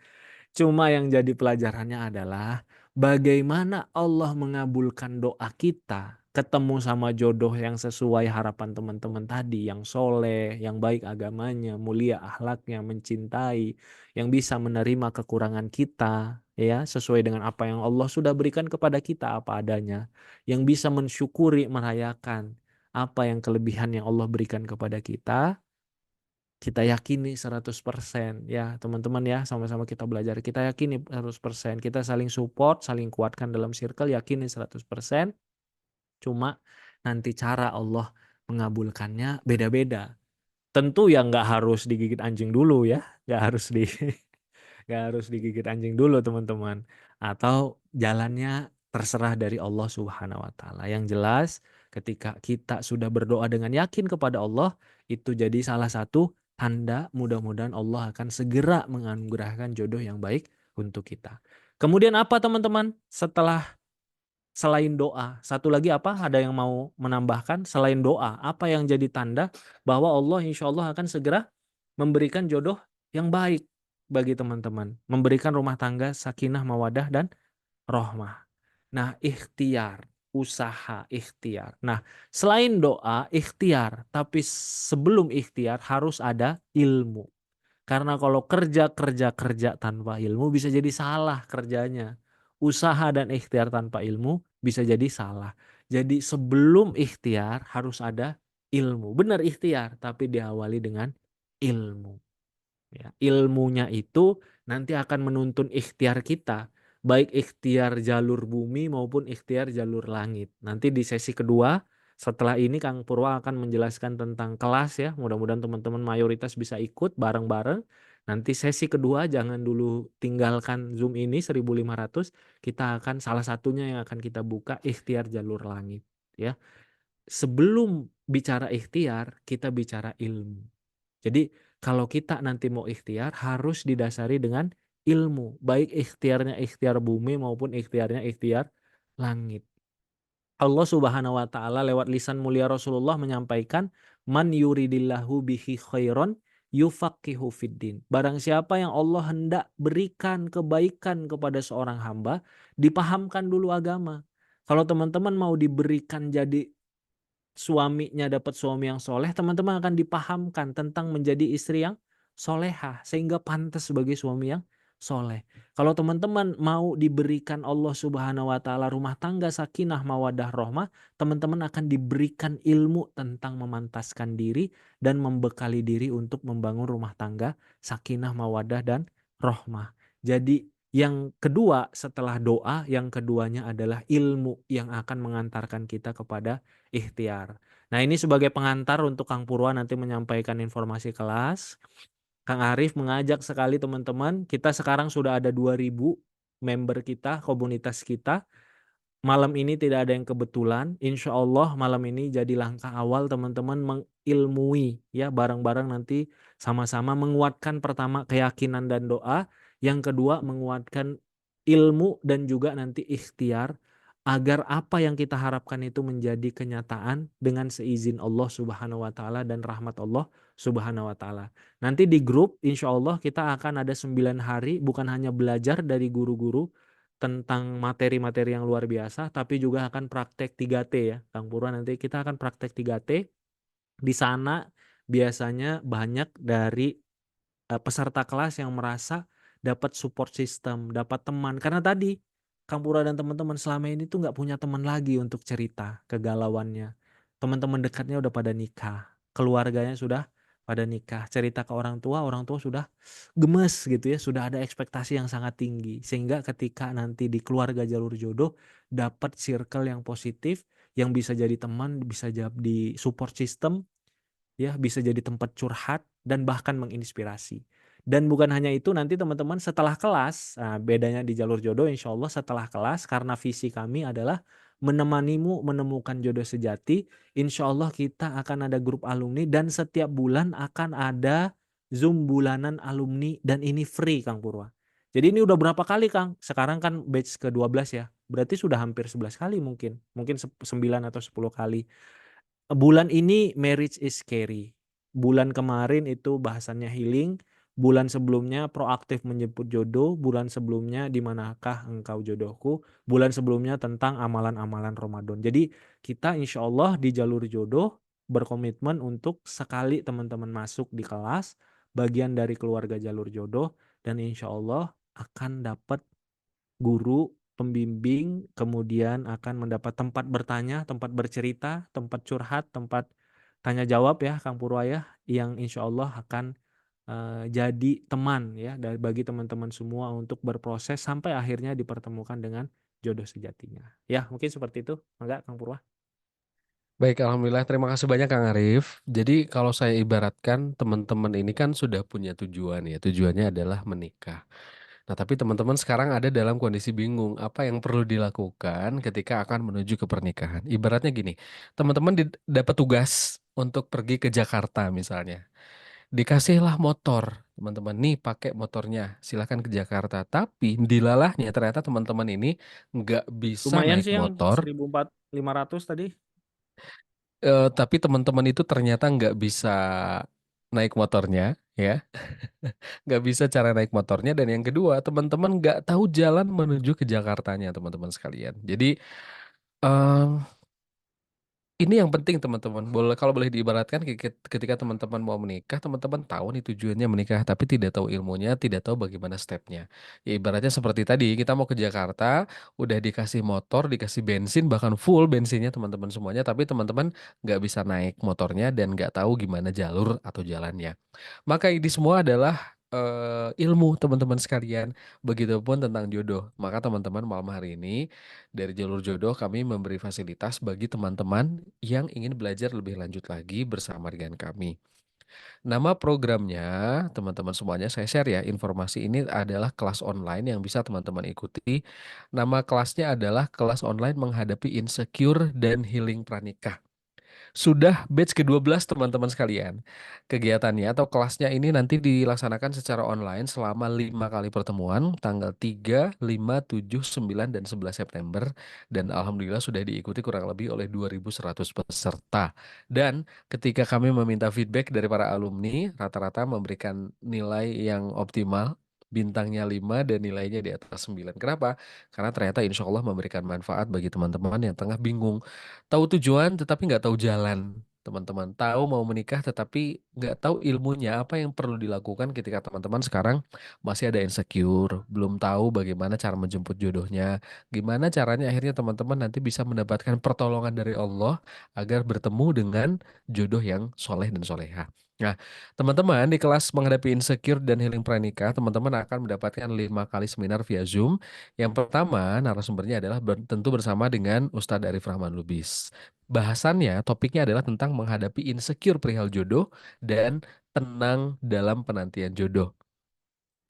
Cuma yang jadi pelajarannya adalah bagaimana Allah mengabulkan doa kita ketemu sama jodoh yang sesuai harapan teman-teman tadi, yang soleh, yang baik agamanya, mulia akhlaknya, mencintai, yang bisa menerima kekurangan kita, ya sesuai dengan apa yang Allah sudah berikan kepada kita apa adanya, yang bisa mensyukuri, merayakan apa yang kelebihan yang Allah berikan kepada kita yakini 100% ya teman-teman ya, sama-sama kita belajar, kita yakini 100%, kita saling support, saling kuatkan dalam circle, yakini 100%. Cuma nanti cara Allah mengabulkannya beda-beda. Tentu ya nggak harus digigit anjing dulu ya, nggak harus nggak harus digigit anjing dulu teman-teman. Atau jalannya terserah dari Allah Subhanahu wa taala. Yang jelas ketika kita sudah berdoa dengan yakin kepada Allah, itu jadi salah satu tanda mudah-mudahan Allah akan segera menganugerahkan jodoh yang baik untuk kita. Kemudian apa teman-teman? Setelah selain doa, satu lagi apa? Ada yang mau menambahkan selain doa? Apa yang jadi tanda bahwa Allah insya Allah akan segera memberikan jodoh yang baik bagi teman-teman, memberikan rumah tangga sakinah, mawadah dan rohmah. Nah, ikhtiar, usaha, ikhtiar. Nah, selain doa, ikhtiar, tapi sebelum ikhtiar harus ada ilmu. Karena kalau kerja tanpa ilmu bisa jadi salah kerjanya. Usaha dan ikhtiar tanpa ilmu bisa jadi salah. Jadi sebelum ikhtiar harus ada ilmu. Benar ikhtiar, tapi diawali dengan ilmu. Ya, ilmunya itu nanti akan menuntun ikhtiar kita, baik ikhtiar jalur bumi maupun ikhtiar jalur langit. Nanti di sesi kedua, setelah ini Kang Purwa akan menjelaskan tentang kelas ya. Mudah-mudahan teman-teman mayoritas bisa ikut bareng-bareng. Nanti sesi kedua jangan dulu tinggalkan Zoom ini 1500. Kita akan salah satunya yang akan kita buka ikhtiar jalur langit ya. Sebelum bicara ikhtiar, kita bicara ilmu. Jadi kalau kita nanti mau ikhtiar harus didasari dengan ilmu. Baik ikhtiarnya ikhtiar bumi maupun ikhtiarnya ikhtiar langit. Allah Subhanahu wa taala lewat lisan mulia Rasulullah menyampaikan man yuridillahu bihi khairon yufaqihu fiddin. Barang siapa yang Allah hendak berikan kebaikan kepada seorang hamba, dipahamkan dulu agama. Kalau teman-teman mau diberikan jadi suaminya dapat suami yang soleh, teman-teman akan dipahamkan tentang menjadi istri yang solehah, sehingga pantas sebagai suami yang soleh. Kalau teman-teman mau diberikan Allah Subhanahu wa taala rumah tangga sakinah mawadah rohmah, teman-teman akan diberikan ilmu tentang memantaskan diri dan membekali diri untuk membangun rumah tangga sakinah mawadah dan rohmah. Jadi yang kedua setelah doa, yang keduanya adalah ilmu yang akan mengantarkan kita kepada ikhtiar. Nah ini sebagai pengantar untuk Kang Purwa nanti menyampaikan informasi kelas. Kang Arif mengajak sekali teman-teman, kita sekarang sudah ada 2000 member kita, komunitas kita. Malam ini tidak ada yang kebetulan, insya Allah malam ini jadi langkah awal teman-teman mengilmui ya bareng-bareng nanti sama-sama menguatkan pertama keyakinan dan doa, yang kedua menguatkan ilmu dan juga nanti ikhtiar agar apa yang kita harapkan itu menjadi kenyataan dengan seizin Allah Subhanahu wa taala dan rahmat Allah Subhanahu wa taala. Nanti di grup insya Allah kita akan ada 9 hari bukan hanya belajar dari guru-guru tentang materi-materi yang luar biasa, tapi juga akan praktek 3T ya, Kang Purwan. Nanti kita akan praktek 3T. Di sana biasanya banyak dari peserta kelas yang merasa dapat support system, dapat teman. Karena tadi Kang Pura dan teman-teman selama ini tuh nggak punya teman lagi untuk cerita kegalauannya. Teman-teman dekatnya udah pada nikah, keluarganya sudah pada nikah. Cerita ke orang tua sudah gemes gitu ya, sudah ada ekspektasi yang sangat tinggi. Sehingga ketika nanti di keluarga jalur jodoh dapat circle yang positif, yang bisa jadi teman, bisa jadi support system, ya bisa jadi tempat curhat dan bahkan menginspirasi. Dan bukan hanya itu, nanti teman-teman setelah kelas, nah bedanya di jalur jodoh insya Allah setelah kelas, karena visi kami adalah menemanimu menemukan jodoh sejati. Insya Allah kita akan ada grup alumni dan setiap bulan akan ada Zoom bulanan alumni dan ini free Kang Purwa. Jadi ini udah berapa kali Kang? Sekarang kan batch ke-12 ya. Berarti sudah hampir 11 kali mungkin. Mungkin 9 atau 10 kali. Bulan ini marriage is scary. Bulan kemarin itu bahasannya healing. Bulan sebelumnya proaktif menjemput jodoh. Bulan sebelumnya di manakah engkau jodohku. Bulan sebelumnya tentang amalan-amalan Ramadan. Jadi kita insya Allah di jalur jodoh berkomitmen untuk sekali teman-teman masuk di kelas bagian dari keluarga jalur jodoh dan insya Allah akan dapat guru, pembimbing, kemudian akan mendapat tempat bertanya, tempat bercerita, tempat curhat, tempat tanya jawab ya Kang Purwaya yang insya Allah akan jadi teman ya bagi teman-teman semua untuk berproses sampai akhirnya dipertemukan dengan jodoh sejatinya. Ya mungkin seperti itu, enggak Kang Purwa? Baik, alhamdulillah. Terima kasih banyak Kang Arif. Jadi kalau saya ibaratkan teman-teman ini kan sudah punya tujuan ya. Tujuannya adalah menikah. Nah, tapi teman-teman sekarang ada dalam kondisi bingung apa yang perlu dilakukan ketika akan menuju ke pernikahan. Ibaratnya gini, teman-teman dapat tugas untuk pergi ke Jakarta misalnya. Dikasihlah motor, teman-teman. Nih pakai motornya, silahkan ke Jakarta. Tapi dilalahnya ternyata teman-teman ini nggak bisa Lumayan naik sih yang motor. 1.500 tadi. Tapi teman-teman itu ternyata nggak bisa naik motornya, ya, nggak bisa cara naik motornya. Dan yang kedua, teman-teman nggak tahu jalan menuju ke Jakartanya, teman-teman sekalian. Jadi em, ini yang penting teman-teman. Kalau boleh diibaratkan ketika teman-teman mau menikah, teman-teman tahu nih tujuannya menikah, tapi tidak tahu ilmunya, tidak tahu bagaimana stepnya. Ya ibaratnya seperti tadi, kita mau ke Jakarta, udah dikasih motor, dikasih bensin, bahkan full bensinnya teman-teman semuanya, tapi teman-teman nggak bisa naik motornya dan nggak tahu gimana jalur atau jalannya. Maka ini semua adalah ilmu teman-teman sekalian. Begitupun tentang jodoh. Maka teman-teman malam hari ini dari jalur jodoh kami memberi fasilitas bagi teman-teman yang ingin belajar lebih lanjut lagi bersama dengan kami. Nama programnya, teman-teman semuanya saya share ya, informasi ini adalah kelas online yang bisa teman-teman ikuti. Nama kelasnya adalah kelas online menghadapi insecure dan healing pranikah. Sudah batch ke-12 teman-teman sekalian. Kegiatannya atau kelasnya ini nanti dilaksanakan secara online selama 5 kali pertemuan tanggal 3, 5, 7, 9, dan 11 September. Dan alhamdulillah sudah diikuti kurang lebih oleh 2.100 peserta. Dan ketika kami meminta feedback dari para alumni, rata-rata memberikan nilai yang optimal. Bintangnya 5 dan nilainya di atas 9. Kenapa? Karena ternyata insya Allah memberikan manfaat bagi teman-teman yang tengah bingung. Tahu tujuan tetapi nggak tahu jalan, teman-teman. Tahu mau menikah tetapi nggak tahu ilmunya apa yang perlu dilakukan ketika teman-teman sekarang masih ada insecure, belum tahu bagaimana cara menjemput jodohnya, gimana caranya akhirnya teman-teman nanti bisa mendapatkan pertolongan dari Allah agar bertemu dengan jodoh yang soleh dan soleha. Nah, teman-teman di kelas menghadapi insecure dan healing pranikah, teman-teman akan mendapatkan 5 kali seminar via Zoom. Yang pertama, narasumbernya adalah tentu bersama dengan Ustadz Arif Rahman Lubis. Bahasannya, topiknya adalah tentang menghadapi insecure perihal jodoh dan tenang dalam penantian jodoh.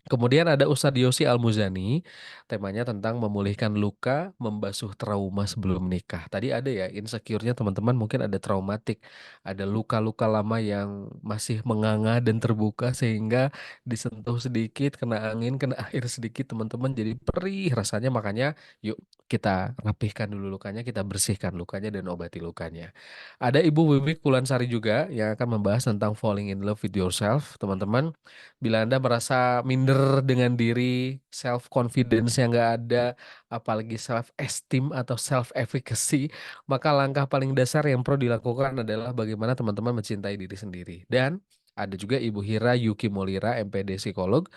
Kemudian ada Ustadz Yosi Al-Muzani, temanya tentang memulihkan luka, membasuh trauma sebelum menikah. Tadi ada ya, insecure-nya teman-teman mungkin ada traumatik, ada luka-luka lama yang masih menganga dan terbuka sehingga disentuh sedikit, kena angin, kena air sedikit, teman-teman jadi perih rasanya. Makanya yuk kita rapihkan dulu lukanya, kita bersihkan lukanya dan obati lukanya. Ada Ibu Wiwi Kulansari juga yang akan membahas tentang falling in love with yourself, teman-teman. Bila Anda merasa minder dengan diri, self confidence yang nggak ada, apalagi self esteem atau self efficacy, maka langkah paling dasar yang perlu dilakukan adalah bagaimana teman-teman mencintai diri sendiri. Dan ada juga Ibu Hira Yuki Molira, MPD psikolog,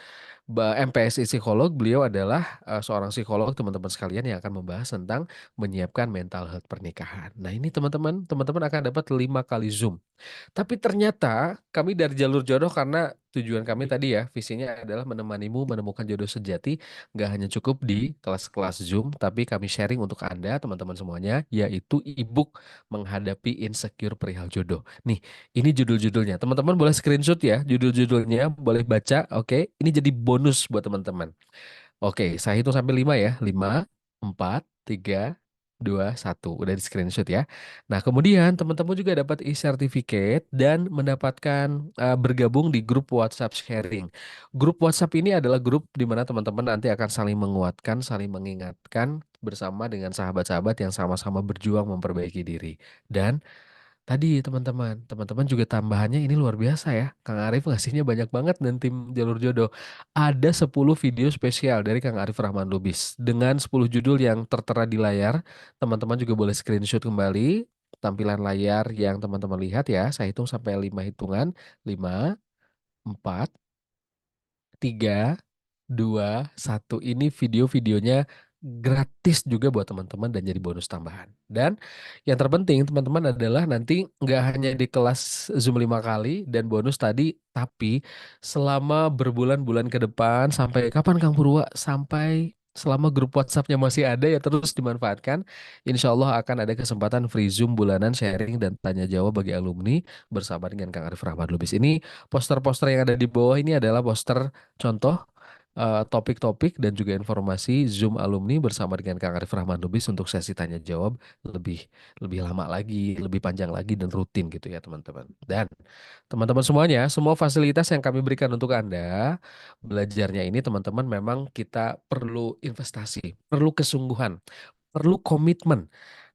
MPSI psikolog, beliau adalah seorang psikolog teman-teman sekalian yang akan membahas tentang menyiapkan mental health pernikahan. Nah ini teman-teman akan dapat 5 kali Zoom. Tapi ternyata kami dari jalur jodoh karena tujuan kami tadi ya, visinya adalah menemanimu menemukan jodoh sejati, nggak hanya cukup di kelas-kelas Zoom, tapi kami sharing untuk Anda, teman-teman semuanya, yaitu e-book menghadapi insecure perihal jodoh. Nih, ini judul-judulnya. Teman-teman boleh screenshot ya, judul-judulnya, boleh baca, oke? Ini jadi bonus buat teman-teman. Oke, saya hitung sampai 5 ya. 5, 4, 3, 2, 1. Udah di screenshot ya. Nah, kemudian teman-teman juga dapat e-certificate dan mendapatkan bergabung di grup WhatsApp sharing. Grup WhatsApp ini adalah grup di mana teman-teman nanti akan saling menguatkan, saling mengingatkan bersama dengan sahabat-sahabat yang sama-sama berjuang memperbaiki diri. Dan tadi teman-teman juga tambahannya ini luar biasa ya. Kang Arif ngasihnya banyak banget dan tim Jalur Jodoh. Ada 10 video spesial dari Kang Arif Rahman Lubis dengan 10 judul yang tertera di layar. Teman-teman juga boleh screenshot kembali tampilan layar yang teman-teman lihat ya. Saya hitung sampai 5 hitungan. 5, 4, 3, 2, 1. Ini video-videonya gratis juga buat teman-teman dan jadi bonus tambahan. Dan yang terpenting teman-teman adalah nanti nggak hanya di kelas Zoom 5 kali dan bonus tadi, tapi selama berbulan-bulan ke depan sampai kapan Kang Purwa? Sampai selama grup WhatsApp-nya masih ada ya terus dimanfaatkan. Insya Allah akan ada kesempatan free Zoom bulanan sharing dan tanya jawab bagi alumni bersama dengan Kang Arif Rahmat Lubis. Ini poster-poster yang ada di bawah ini adalah poster contoh topik-topik dan juga informasi Zoom alumni bersama dengan Kang Arif Rahman Lubis untuk sesi tanya jawab lebih lebih lama lagi, lebih panjang lagi dan rutin gitu ya teman-teman. Dan teman-teman semuanya, semua fasilitas yang kami berikan untuk Anda belajarnya ini teman-teman memang kita perlu investasi, perlu kesungguhan, perlu komitmen.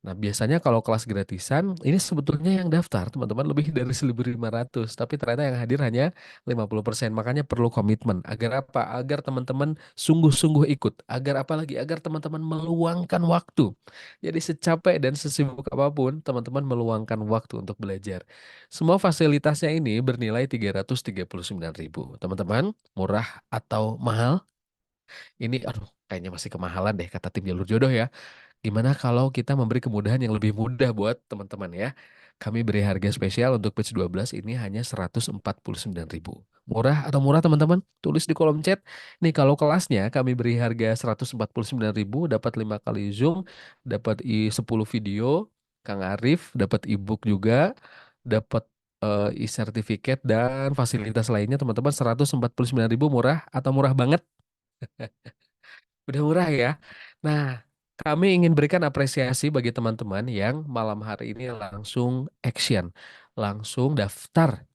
Nah, biasanya kalau kelas gratisan, ini sebetulnya yang daftar teman-teman lebih dari 1.500, tapi ternyata yang hadir hanya 50%. Makanya perlu komitmen. Agar apa? Agar teman-teman sungguh-sungguh ikut. Agar apa lagi? Agar teman-teman meluangkan waktu. Jadi secapek dan sesibuk apapun, teman-teman meluangkan waktu untuk belajar. Semua fasilitasnya ini bernilai 339.000. Teman-teman, murah atau mahal? Ini, aduh, kayaknya masih kemahalan deh kata tim Jalur Jodoh ya. Gimana kalau kita memberi kemudahan yang lebih mudah buat teman-teman ya? Kami beri harga spesial untuk batch 12 ini hanya 149.000. Murah atau murah teman-teman? Tulis di kolom chat. Nih kalau kelasnya kami beri harga 149.000, dapat 5 kali Zoom, dapat 10 video, Kang Arif, dapat e-book juga, dapat e-certificate dan fasilitas lainnya teman-teman 149.000 murah atau murah banget? Udah murah ya. Nah, kami ingin berikan apresiasi bagi teman-teman yang malam hari ini langsung action, langsung daftar,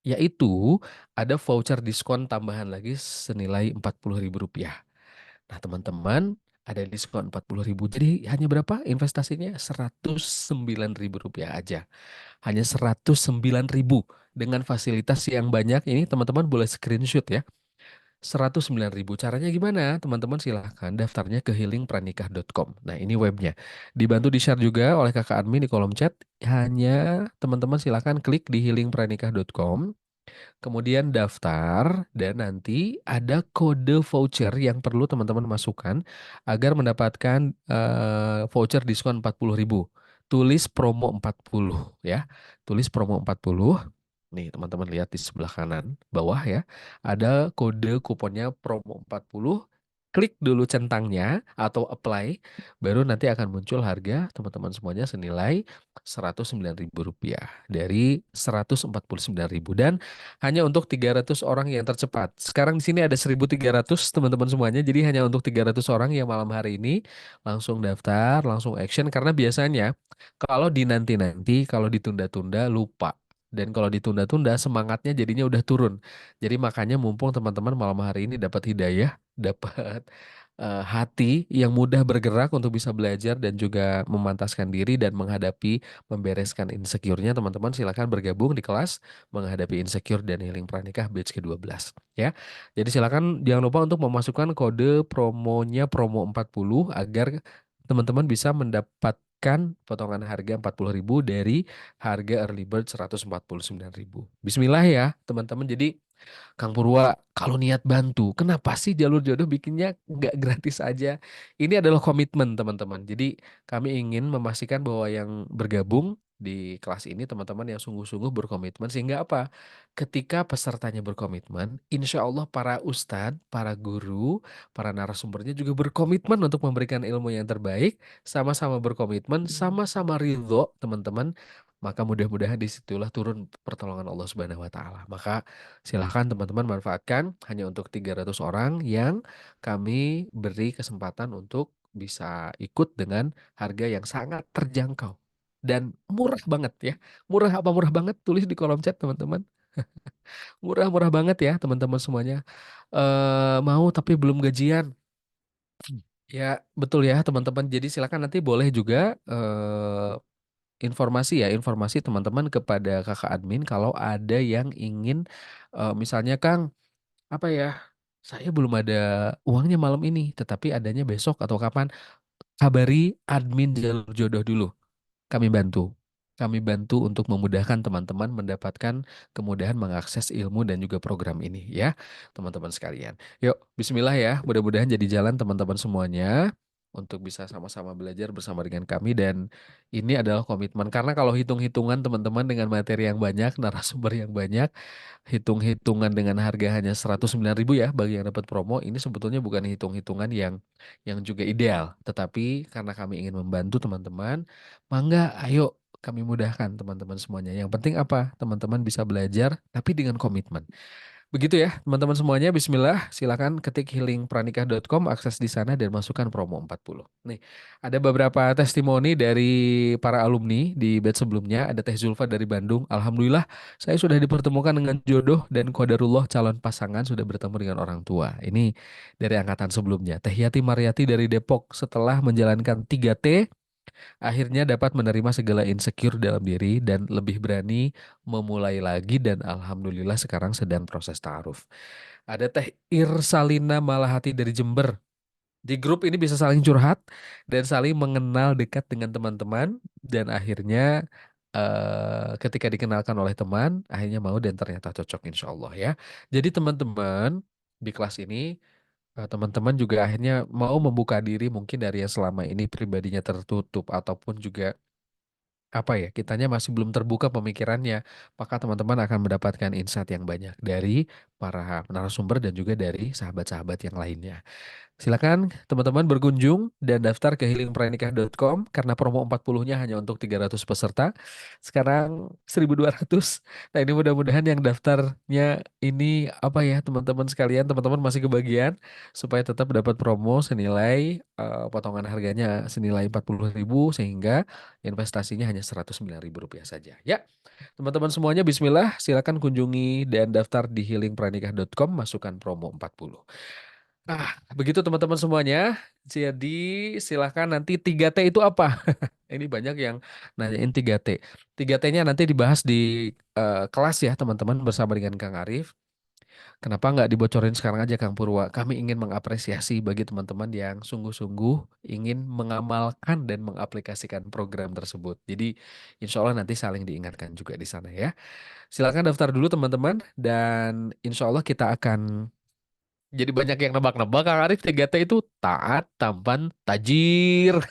yaitu ada voucher diskon tambahan lagi senilai Rp40.000. Nah, teman-teman ada diskon 40.000. Jadi hanya berapa investasinya? Rp109.000 aja. Hanya 109.000 dengan fasilitas yang banyak. Ini teman-teman boleh screenshot ya. 109.000. Caranya gimana? Teman-teman silahkan daftarnya ke healingpranikah.com. Nah, ini webnya. Dibantu di-share juga oleh kakak admin di kolom chat. Hanya teman-teman silahkan klik di healingpranikah.com. Kemudian daftar dan nanti ada kode voucher yang perlu teman-teman masukkan agar mendapatkan voucher diskon 40.000. Tulis promo 40 ya. Tulis promo 40. Nih, teman-teman lihat di sebelah kanan bawah ya. Ada kode kuponnya promo 40. Klik dulu centangnya atau apply, baru nanti akan muncul harga teman-teman semuanya senilai Rp109.000 dari 149.000 dan hanya untuk 300 orang yang tercepat. Sekarang di sini ada 1.300 teman-teman semuanya, jadi hanya untuk 300 orang yang malam hari ini langsung daftar, langsung action karena biasanya kalau dinanti-nanti, kalau ditunda-tunda lupa. Dan kalau ditunda-tunda semangatnya jadinya udah turun. Jadi makanya mumpung teman-teman malam hari ini dapat hidayah, dapat hati yang mudah bergerak untuk bisa belajar dan juga memantaskan diri dan menghadapi membereskan insecure-nya, teman-teman silakan bergabung di kelas menghadapi insecure dan healing pranikah batch ke-12 ya. Jadi silakan jangan lupa untuk memasukkan kode promonya promo 40 agar teman-teman bisa mendapatkan mendapatkan potongan harga 40.000 dari harga early bird 149.000. Bismillah ya, teman-teman. Jadi Kang Purwa, kalau niat bantu, kenapa sih jalur jodoh bikinnya nggak gratis aja? Ini adalah komitmen, teman-teman. Jadi kami ingin memastikan bahwa yang bergabung di kelas ini teman-teman yang sungguh-sungguh berkomitmen sehingga apa? Ketika pesertanya berkomitmen, insya Allah para ustadz, para guru, para narasumbernya juga berkomitmen untuk memberikan ilmu yang terbaik, sama-sama berkomitmen, sama-sama ridho, teman-teman. Maka mudah-mudahan disitulah turun pertolongan Allah Subhanahu wa Ta'ala. Maka silahkan teman-teman manfaatkan hanya untuk 300 orang yang kami beri kesempatan untuk bisa ikut dengan harga yang sangat terjangkau dan murah banget ya. Murah apa murah banget? Tulis di kolom chat teman-teman. Murah-murah banget ya teman-teman semuanya. Mau tapi belum gajian. Ya, betul ya teman-teman. Jadi silakan nanti boleh juga informasi ya, informasi teman-teman kepada kakak admin kalau ada yang ingin misalnya Kang apa ya, saya belum ada uangnya malam ini, tetapi adanya besok atau kapan, kabari admin jalur jodoh dulu. Kami bantu. Kami bantu untuk memudahkan teman-teman mendapatkan kemudahan mengakses ilmu dan juga program ini ya, teman-teman sekalian. Yuk, bismillah ya. Mudah-mudahan jadi jalan teman-teman semuanya untuk bisa sama-sama belajar bersama dengan kami dan ini adalah komitmen karena kalau hitung-hitungan teman-teman dengan materi yang banyak, narasumber yang banyak, hitung-hitungan dengan harga hanya 109.000 ya bagi yang dapat promo ini sebetulnya bukan hitung-hitungan yang juga ideal, tetapi karena kami ingin membantu teman-teman, mangga ayo kami mudahkan teman-teman semuanya. Yang penting apa? Teman-teman bisa belajar tapi dengan komitmen. Begitu ya, teman-teman semuanya. Bismillah, silakan ketik healingpranikah.com, akses di sana dan masukkan promo 40. Nih, ada beberapa testimoni dari para alumni di batch sebelumnya. Ada Teh Zulfa dari Bandung. Alhamdulillah, saya sudah dipertemukan dengan jodoh dan qadarullah calon pasangan sudah bertemu dengan orang tua. Ini dari angkatan sebelumnya. Teh Yati Mariati dari Depok setelah menjalankan 3T akhirnya dapat menerima segala insecure dalam diri dan lebih berani memulai lagi dan alhamdulillah sekarang sedang proses ta'aruf. Ada Teh Irsalina Malahati dari Jember. Di grup ini bisa saling curhat dan saling mengenal dekat dengan teman-teman dan akhirnya ketika dikenalkan oleh teman akhirnya mau dan ternyata cocok insya Allah ya. Jadi teman-teman di kelas ini teman-teman juga akhirnya mau membuka diri mungkin dari yang selama ini pribadinya tertutup ataupun juga apa ya, kitanya masih belum terbuka pemikirannya, maka teman-teman akan mendapatkan insight yang banyak dari para narasumber dan juga dari sahabat-sahabat yang lainnya. Silakan teman-teman berkunjung dan daftar ke healingpranikah.com karena promo 40-nya hanya untuk 300 peserta. Sekarang 1.200. Nah, ini mudah-mudahan yang daftarnya ini apa ya teman-teman sekalian, teman-teman masih kebagian supaya tetap dapat promo senilai potongan harganya senilai 40.000 sehingga investasinya hanya 109.000 rupiah saja. Ya, teman-teman semuanya bismillah silakan kunjungi dan daftar di healingpranikah.com masukkan promo 40. Begitu teman-teman semuanya. Jadi silahkan nanti 3T itu apa? Ini banyak yang nanyain 3T. 3T-nya nanti dibahas di kelas ya teman-teman bersama dengan Kang Arif. Kenapa nggak dibocorin sekarang aja Kang Purwa? Kami ingin mengapresiasi bagi teman-teman yang sungguh-sungguh ingin mengamalkan dan mengaplikasikan program tersebut. Jadi insya Allah nanti saling diingatkan juga di sana ya. Silakan daftar dulu teman-teman dan insya Allah kita akan jadi banyak yang nebak-nebak Kang Arif 3T itu taat, tampan, tajir.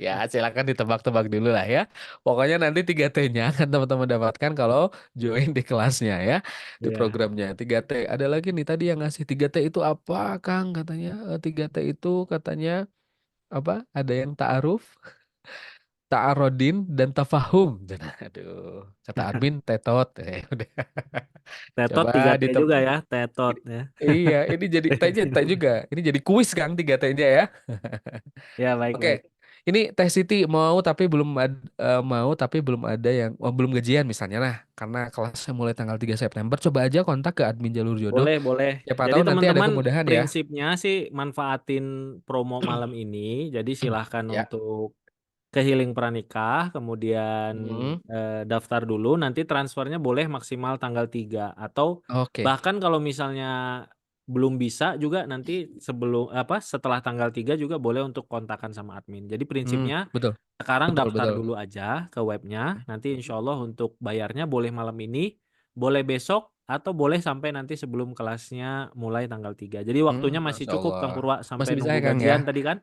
Ya silakan ditebak-tebak dulu lah ya. Pokoknya nanti 3T-nya akan teman-teman dapatkan kalau join di kelasnya ya. Di Iya. programnya 3T. Ada lagi nih tadi yang ngasih 3T itu apa Kang katanya. 3T itu katanya apa? Ada yang ta'aruf, ta'arodin, dan tafahum. Dan, aduh, kata admin tetot. Udah. Tetot Coba 3T juga ditebak. ya, tetot ya. Iya, ini jadi T juga. Ini jadi kuis Kang 3T-nya ya. Ya, Oke. baik-baik. Ini Teh Siti mau tapi belum ada yang belum gajian misalnya nah karena kelasnya mulai tanggal 3 September coba aja kontak ke admin jalur jodoh. Boleh, boleh. Siapa Jadi tahu nanti ada teman-teman kemudahan ya. prinsipnya sih manfaatin promo malam ini. Jadi silahkan Ya. untuk ke Healing Pranikah, kemudian Mm. daftar dulu, nanti transfernya boleh maksimal tanggal 3. Atau Oke. bahkan kalau misalnya belum bisa juga nanti sebelum apa setelah tanggal 3 juga boleh untuk kontakan sama admin. Jadi prinsipnya Betul, sekarang betul, daftar betul. dulu aja ke webnya, nanti insya Allah untuk bayarnya boleh malam ini, boleh besok, atau boleh sampai nanti sebelum kelasnya mulai tanggal 3. Jadi waktunya masih Masya cukup Allah. Kang Purwa Masih sampai bisa ya nunggu Kang ya? gajian tadi kan?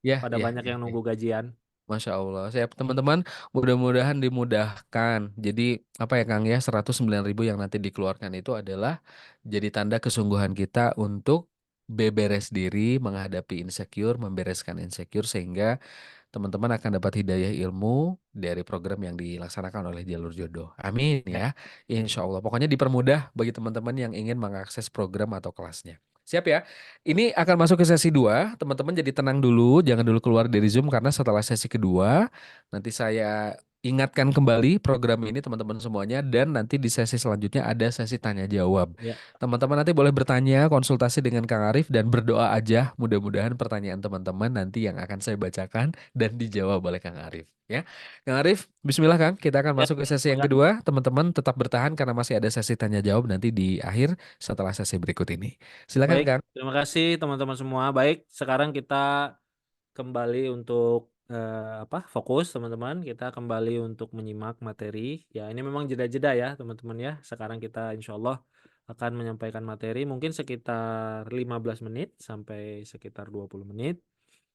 Ya, Pada ya, banyak ya, yang ya. nunggu gajian. Masya Allah. Saya teman-teman mudah-mudahan dimudahkan. Jadi apa ya Kang ya 109.000 yang nanti dikeluarkan itu adalah jadi tanda kesungguhan kita untuk beberes diri, menghadapi insecure, membereskan insecure sehingga teman-teman akan dapat hidayah ilmu dari program yang dilaksanakan oleh jalur jodoh. Amin Ya, ya. Insya Allah. Pokoknya dipermudah bagi teman-teman yang ingin mengakses program atau kelasnya. Siap ya. Ini akan masuk ke sesi 2. Teman-teman jadi tenang dulu. Jangan dulu keluar dari Zoom karena setelah sesi kedua nanti saya ingatkan kembali program ini teman-teman semuanya dan nanti di sesi selanjutnya ada sesi tanya jawab. ya. Teman-teman nanti boleh bertanya, konsultasi dengan Kang Arif dan berdoa aja. Mudah-mudahan pertanyaan teman-teman nanti yang akan saya bacakan dan dijawab oleh Kang Arif. Ya, Kang Arif, Bismillah Kang. Kita akan Ya, masuk ke sesi yang Mangga. kedua. Teman-teman tetap bertahan karena masih ada sesi tanya jawab nanti di akhir setelah sesi berikut ini. Silakan Baik, Kang. terima kasih teman-teman semua. Baik, sekarang kita kembali untuk apa? Fokus teman-teman. Kita kembali untuk menyimak materi. Ya, ini memang jeda-jeda ya teman-teman ya. Sekarang kita insya Allah akan menyampaikan materi mungkin sekitar 15 menit sampai sekitar 20 menit.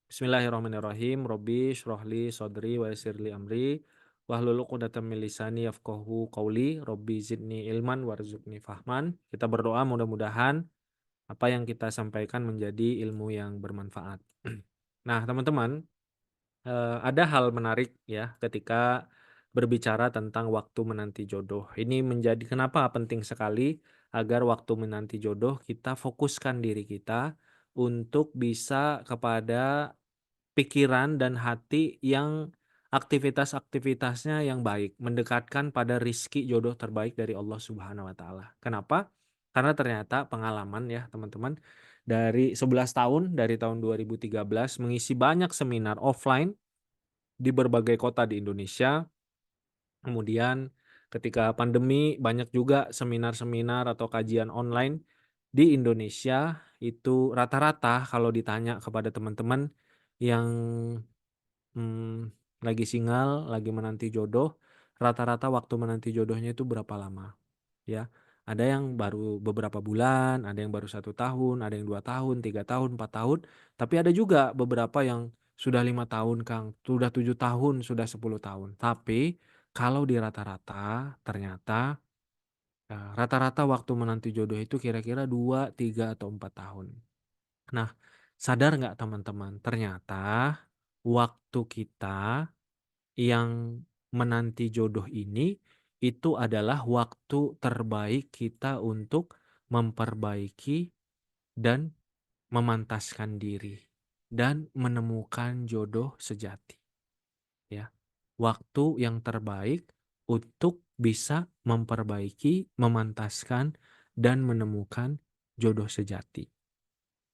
Bismillahirrahmanirrahim. Robbi shrohli sodri wa yassirli amri wahlul 'uqdatam min lisani yafqahu qawli. Robbi zidni ilman warzuqni fahman. Kita berdoa mudah-mudahan apa yang kita sampaikan menjadi ilmu yang bermanfaat. Nah, teman-teman, ada hal menarik ya ketika berbicara tentang waktu menanti jodoh. Ini menjadi kenapa penting sekali agar waktu menanti jodoh kita fokuskan diri kita untuk bisa kepada pikiran dan hati yang aktivitas-aktivitasnya yang baik, mendekatkan pada rizki jodoh terbaik dari Allah Subhanahu wa taala. Kenapa? Karena ternyata pengalaman ya, teman-teman, dari 11 tahun dari tahun 2013 mengisi banyak seminar offline di berbagai kota di Indonesia. Kemudian ketika pandemi banyak juga seminar-seminar atau kajian online di Indonesia. Itu rata-rata kalau ditanya kepada teman-teman yang lagi single, lagi menanti jodoh, rata-rata waktu menanti jodohnya itu berapa lama, ya. Ada yang baru beberapa bulan, ada yang baru 1 tahun, ada yang 2 tahun, 3 tahun, 4 tahun, tapi ada juga beberapa yang sudah 5 tahun, Kang, sudah 7 tahun, sudah 10 tahun. Tapi kalau di rata-rata, ternyata rata-rata waktu menanti jodoh itu kira-kira 2, 3, atau 4 tahun. Nah, sadar nggak teman-teman? Ternyata waktu kita yang menanti jodoh ini itu adalah waktu terbaik kita untuk memperbaiki dan memantaskan diri dan menemukan jodoh sejati, ya. Waktu yang terbaik untuk bisa memperbaiki, memantaskan dan menemukan jodoh sejati.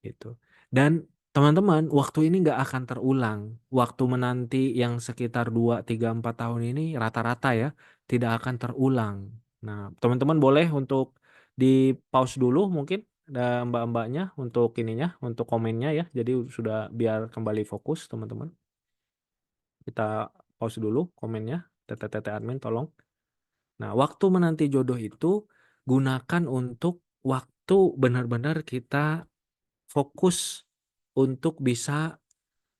Gitu. Dan teman-teman, waktu ini nggak akan terulang. Waktu menanti yang sekitar 2, 3, 4 tahun ini rata-rata ya, tidak akan terulang. Nah, teman-teman boleh untuk di pause dulu mungkin ada mbak-mbaknya untuk ininya, untuk komennya ya. Jadi sudah biar kembali fokus teman-teman. Kita pause dulu komennya. TTT admin tolong. Nah, waktu menanti jodoh itu gunakan untuk waktu benar-benar kita fokus untuk bisa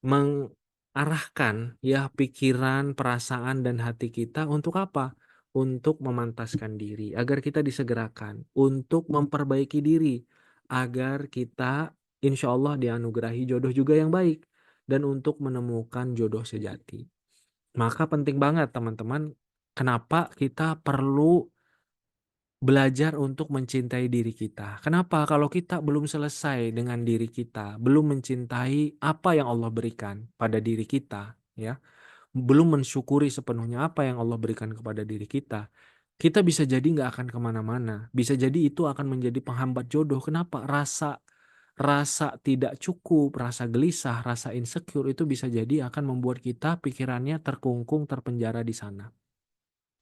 mengarahkan ya pikiran, perasaan dan hati kita untuk apa? Untuk memantaskan diri agar kita disegerakan, untuk memperbaiki diri agar kita insya Allah dianugerahi jodoh juga yang baik dan untuk menemukan jodoh sejati. Maka penting banget teman-teman, kenapa kita perlu belajar untuk mencintai diri kita. Kenapa? Kalau kita belum selesai dengan diri kita, belum mencintai apa yang Allah berikan pada diri kita, ya, belum mensyukuri sepenuhnya apa yang Allah berikan kepada diri kita bisa jadi nggak akan kemana-mana. Bisa jadi itu akan menjadi penghambat jodoh. Kenapa? Rasa rasa tidak cukup, rasa gelisah, rasa insecure itu bisa jadi akan membuat kita pikirannya terkungkung, terpenjara di sana.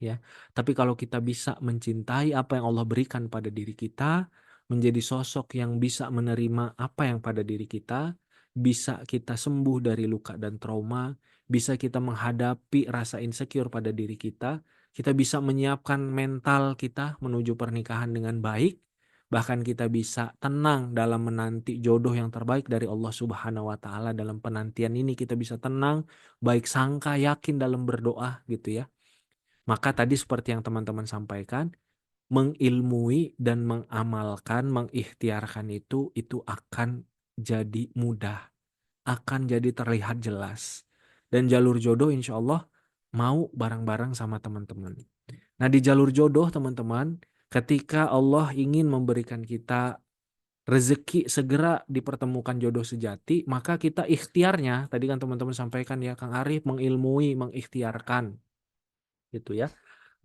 Ya, tapi kalau kita bisa mencintai apa yang Allah berikan pada diri kita, menjadi sosok yang bisa menerima apa yang pada diri kita, bisa kita sembuh dari luka dan trauma, bisa kita menghadapi rasa insecure pada diri kita bisa menyiapkan mental kita menuju pernikahan dengan baik, bahkan kita bisa tenang dalam menanti jodoh yang terbaik dari Allah Subhanahu wa taala. Dalam penantian ini kita bisa tenang, baik sangka, yakin dalam berdoa gitu ya. Maka tadi seperti yang teman-teman sampaikan, mengilmui dan mengamalkan, mengikhtiarkan itu akan jadi mudah, akan jadi terlihat jelas. Dan jalur jodoh insya Allah mau bareng-bareng sama teman-teman. Nah di jalur jodoh teman-teman, ketika Allah ingin memberikan kita rezeki segera dipertemukan jodoh sejati, maka kita ikhtiarnya, tadi kan teman-teman sampaikan ya Kang Arif, mengilmui, mengikhtiarkan gitu ya.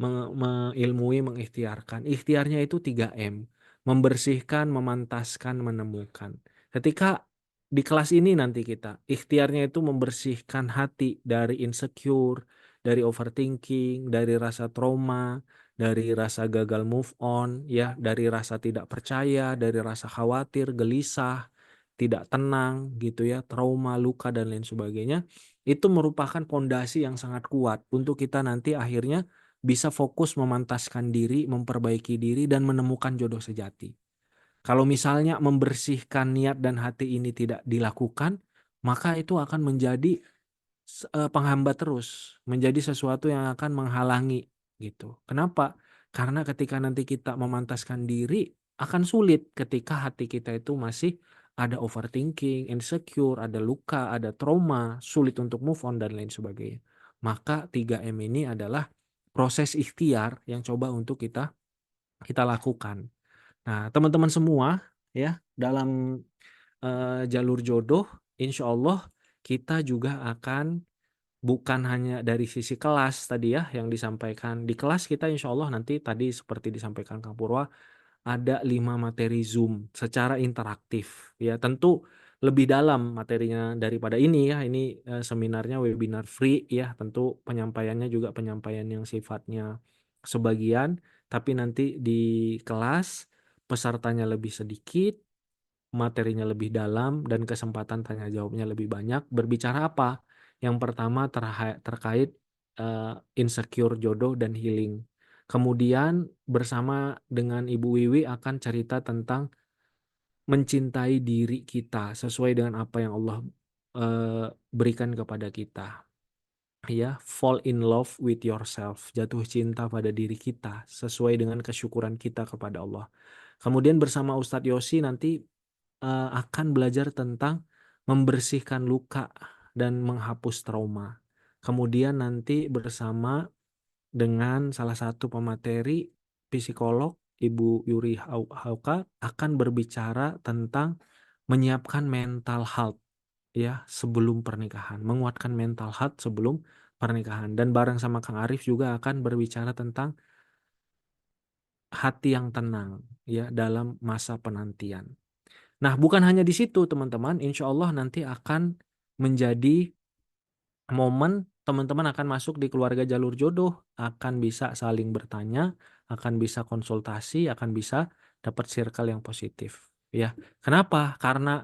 Mengilmui, mengikhtiarkan. Ikhtiarnya itu 3M. Membersihkan, memantaskan, menemukan. Ketika di kelas ini nanti kita, ikhtiarnya itu membersihkan hati dari insecure, dari overthinking, dari rasa trauma, dari rasa gagal move on, ya, dari rasa tidak percaya, dari rasa khawatir, gelisah, tidak tenang gitu ya, trauma, luka dan lain sebagainya. Itu merupakan pondasi yang sangat kuat untuk kita nanti akhirnya bisa fokus memantaskan diri, memperbaiki diri, dan menemukan jodoh sejati. Kalau misalnya membersihkan niat dan hati ini tidak dilakukan, maka itu akan menjadi penghambat terus, menjadi sesuatu yang akan menghalangi gitu. Kenapa? Karena ketika nanti kita memantaskan diri, akan sulit ketika hati kita itu masih ada overthinking, insecure, ada luka, ada trauma, sulit untuk move on dan lain sebagainya. Maka 3M ini adalah proses ikhtiar yang coba untuk kita kita lakukan. Nah, teman-teman semua ya, dalam jalur jodoh, insya Allah kita juga akan bukan hanya dari sisi kelas tadi ya yang disampaikan. Di kelas kita insya Allah nanti tadi seperti disampaikan Kang Purwa, ada 5 materi Zoom secara interaktif. Ya tentu lebih dalam materinya daripada ini ya. Ini seminarnya webinar free ya. Tentu penyampaiannya juga penyampaian yang sifatnya sebagian. Tapi nanti di kelas pesertanya lebih sedikit, materinya lebih dalam, dan kesempatan tanya jawabnya lebih banyak. Berbicara apa? Yang pertama terkait insecure jodoh dan healing. Kemudian bersama dengan Ibu Wiwi akan cerita tentang mencintai diri kita sesuai dengan apa yang Allah berikan kepada kita. Ya, fall in love with yourself, jatuh cinta pada diri kita sesuai dengan kesyukuran kita kepada Allah. Kemudian bersama Ustadz Yosi nanti akan belajar tentang membersihkan luka dan menghapus trauma. Kemudian nanti bersama dengan salah satu pemateri psikolog Ibu Yuri Hauka akan berbicara tentang menyiapkan mental health ya sebelum pernikahan, menguatkan mental health sebelum pernikahan, dan bareng sama Kang Arif juga akan berbicara tentang hati yang tenang ya dalam masa penantian. Nah, bukan hanya di situ teman-teman, insya Allah nanti akan menjadi momen teman-teman akan masuk di keluarga jalur jodoh, akan bisa saling bertanya, akan bisa konsultasi, akan bisa dapat circle yang positif. Ya, kenapa? Karena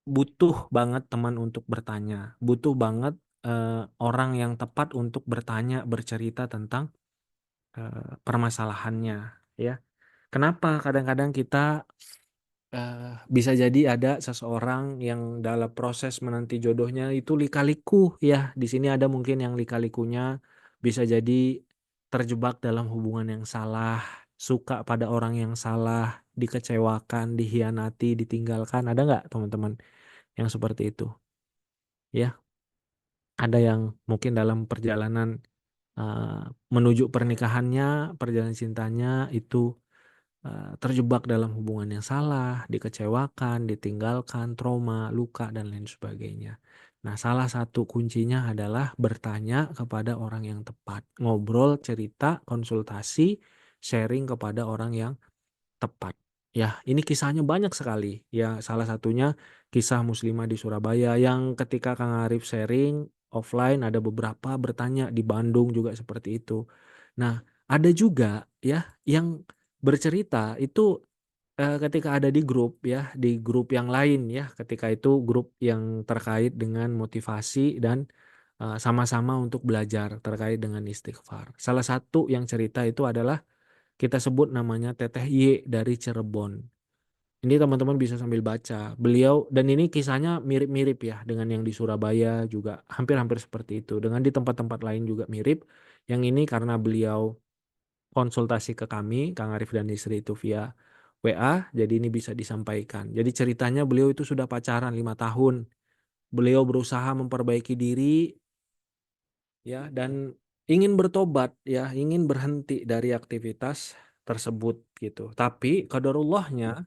butuh banget teman untuk bertanya, butuh banget orang yang tepat untuk bertanya, bercerita tentang permasalahannya. Ya, kenapa kadang-kadang kita bisa jadi ada seseorang yang dalam proses menanti jodohnya itu lika-liku ya. Di sini ada mungkin yang lika-likunya bisa jadi terjebak dalam hubungan yang salah, suka pada orang yang salah, dikecewakan, dihianati, ditinggalkan. Ada nggak teman-teman yang seperti itu? Ya, ada yang mungkin dalam perjalanan eh, menuju pernikahannya, perjalanan cintanya itu terjebak dalam hubungan yang salah, dikecewakan, ditinggalkan, trauma, luka, dan lain sebagainya. Nah, salah satu kuncinya adalah bertanya kepada orang yang tepat, ngobrol, cerita, konsultasi, sharing kepada orang yang tepat. Ya, ini kisahnya banyak sekali. Ya, salah satunya kisah Muslimah di Surabaya yang ketika Kang Arif sharing offline ada beberapa bertanya di Bandung juga seperti itu. Nah, ada juga ya yang bercerita itu ketika ada di grup ya, di grup yang lain ya, ketika itu grup yang terkait dengan motivasi dan sama-sama untuk belajar terkait dengan istighfar. Salah satu yang cerita itu adalah kita sebut namanya Teteh Y dari Cirebon. Ini teman-teman bisa sambil baca. Beliau dan ini kisahnya mirip-mirip ya dengan yang di Surabaya juga hampir-hampir seperti itu. Dengan di tempat-tempat lain juga mirip. Yang ini karena beliau konsultasi ke kami, Kang Arif dan istri itu via WA, jadi ini bisa disampaikan. Jadi ceritanya beliau itu sudah pacaran 5 tahun. Beliau berusaha memperbaiki diri ya dan ingin bertobat ya, ingin berhenti dari aktivitas tersebut gitu. Tapi qadarullahnya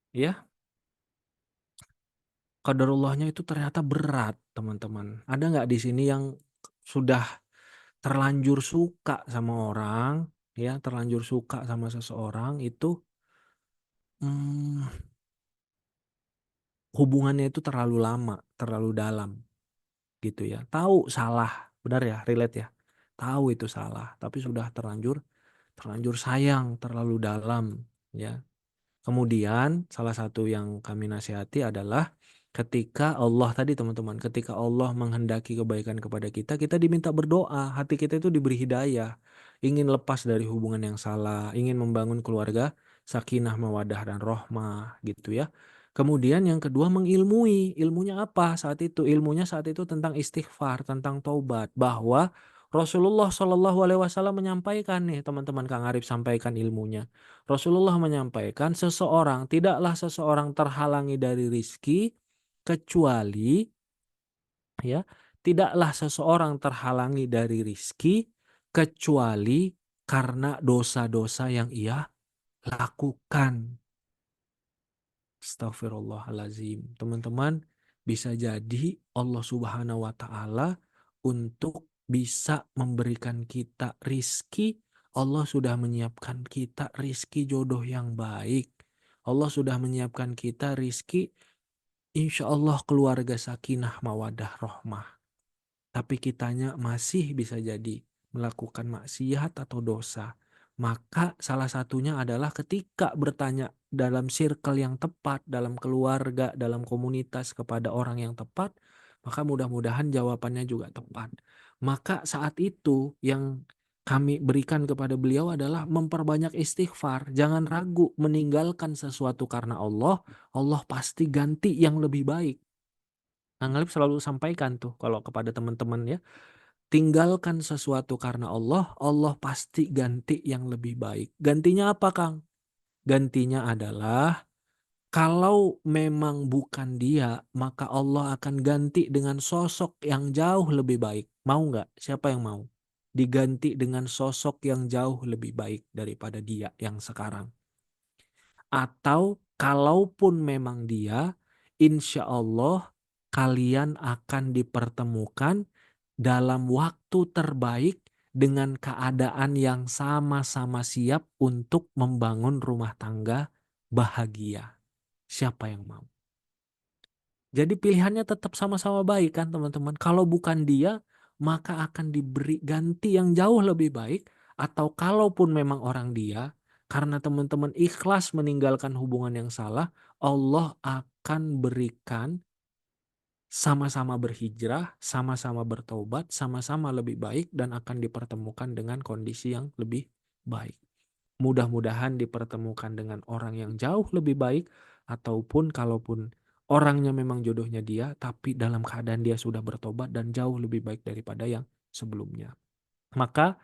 ya, qadarullahnya itu ternyata berat, teman-teman. Ada nggak di sini yang sudah terlanjur suka sama orang ya, terlanjur suka sama seseorang itu hmm, hubungannya itu terlalu lama, terlalu dalam gitu ya. Tahu salah, benar ya, relate ya. Tahu itu salah, tapi sudah terlanjur terlanjur sayang, terlalu dalam ya. Kemudian salah satu yang kami nasihati adalah ketika Allah tadi teman-teman, ketika Allah menghendaki kebaikan kepada kita, kita diminta berdoa, hati kita itu diberi hidayah, ingin lepas dari hubungan yang salah, ingin membangun keluarga sakinah, mawadah dan rohmah gitu ya. Kemudian yang kedua mengilmui, ilmunya apa saat itu? Ilmunya saat itu tentang istighfar, tentang taubat, bahwa Rasulullah Shallallahu Alaihi Wasallam menyampaikan nih teman-teman Kang Arif sampaikan ilmunya. Rasulullah menyampaikan tidaklah seseorang terhalangi dari rizki kecuali ya tidaklah seseorang terhalangi dari rizki kecuali karena dosa-dosa yang ia lakukan. Astagfirullahalazim. Teman-teman, bisa jadi Allah Subhanahu wa taala untuk bisa memberikan kita rizki, Allah sudah menyiapkan kita rizki jodoh yang baik. Allah sudah menyiapkan kita rizki, insya Allah keluarga sakinah mawadah rohmah. Tapi kitanya masih bisa jadi melakukan maksiat atau dosa. Maka salah satunya adalah ketika bertanya dalam circle yang tepat, dalam keluarga, dalam komunitas kepada orang yang tepat, maka mudah-mudahan jawabannya juga tepat. Maka saat itu yang kami berikan kepada beliau adalah memperbanyak istighfar. Jangan ragu meninggalkan sesuatu karena Allah, Allah pasti ganti yang lebih baik. Kang Alif selalu sampaikan tuh kalau kepada teman-teman ya, tinggalkan sesuatu karena Allah, Allah pasti ganti yang lebih baik. Gantinya apa, Kang? Gantinya adalah kalau memang bukan dia, maka Allah akan ganti dengan sosok yang jauh lebih baik. Mau nggak? Siapa yang mau? Diganti dengan sosok yang jauh lebih baik daripada dia yang sekarang. Atau kalaupun memang dia, insya Allah kalian akan dipertemukan dalam waktu terbaik dengan keadaan yang sama-sama siap untuk membangun rumah tangga bahagia. Siapa yang mau? Jadi pilihannya tetap sama-sama baik kan teman-teman. Kalau bukan dia, maka akan diberi ganti yang jauh lebih baik. Atau kalaupun memang orang dia, karena teman-teman ikhlas meninggalkan hubungan yang salah, Allah akan berikan sama-sama berhijrah, sama-sama bertaubat, sama-sama lebih baik dan akan dipertemukan dengan kondisi yang lebih baik. Mudah-mudahan dipertemukan dengan orang yang jauh lebih baik ataupun kalaupun orangnya memang jodohnya dia tapi dalam keadaan dia sudah bertobat dan jauh lebih baik daripada yang sebelumnya. Maka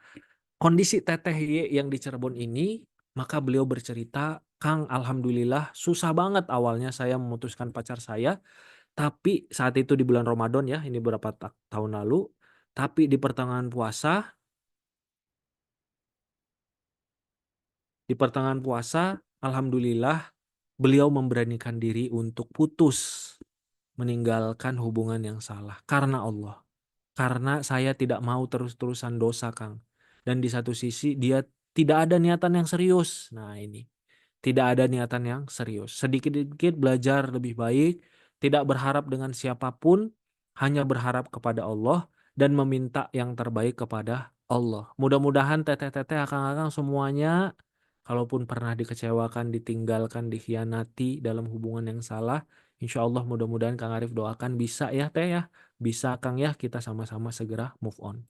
kondisi Teteh Y yang di Cirebon ini, maka beliau bercerita, Kang, alhamdulillah susah banget awalnya saya memutuskan pacar saya, tapi saat itu di bulan Ramadan ya, ini beberapa tahun lalu, tapi di pertengahan puasa, alhamdulillah beliau memberanikan diri untuk putus, meninggalkan hubungan yang salah karena Allah. Karena saya tidak mau terus-terusan dosa, Kang. Dan di satu sisi dia tidak ada niatan yang serius. Nah, ini. Tidak ada niatan yang serius. Sedikit-sedikit belajar lebih baik, tidak berharap dengan siapapun, hanya berharap kepada Allah dan meminta yang terbaik kepada Allah. Mudah-mudahan teteh-teteh akang-akang semuanya kalaupun pernah dikecewakan, ditinggalkan, dikhianati dalam hubungan yang salah, insya Allah mudah-mudahan Kang Arif doakan bisa ya Teh ya, bisa Kang ya kita sama-sama segera move on.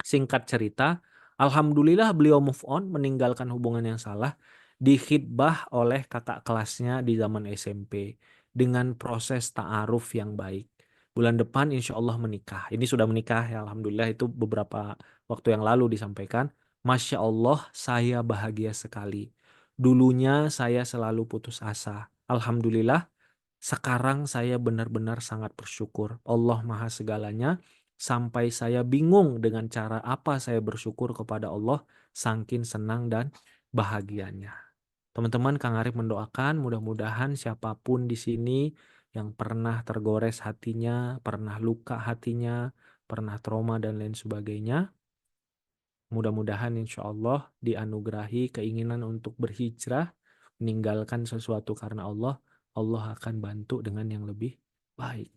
Singkat cerita, alhamdulillah beliau move on, meninggalkan hubungan yang salah, dikhitbah oleh kakak kelasnya di zaman SMP dengan proses ta'aruf yang baik. Bulan depan insya Allah menikah. Ini sudah menikah ya, alhamdulillah itu beberapa waktu yang lalu disampaikan. Masya Allah, saya bahagia sekali. Dulunya saya selalu putus asa. Alhamdulillah, sekarang saya benar-benar sangat bersyukur. Allah Maha Segalanya, sampai saya bingung dengan cara apa saya bersyukur kepada Allah, saking senang dan bahagianya. Teman-teman, Kang Arif mendoakan mudah-mudahan siapapun di sini yang pernah tergores hatinya, pernah luka hatinya, pernah trauma dan lain sebagainya, mudah-mudahan insya Allah dianugerahi keinginan untuk berhijrah, meninggalkan sesuatu karena Allah, Allah akan bantu dengan yang lebih baik.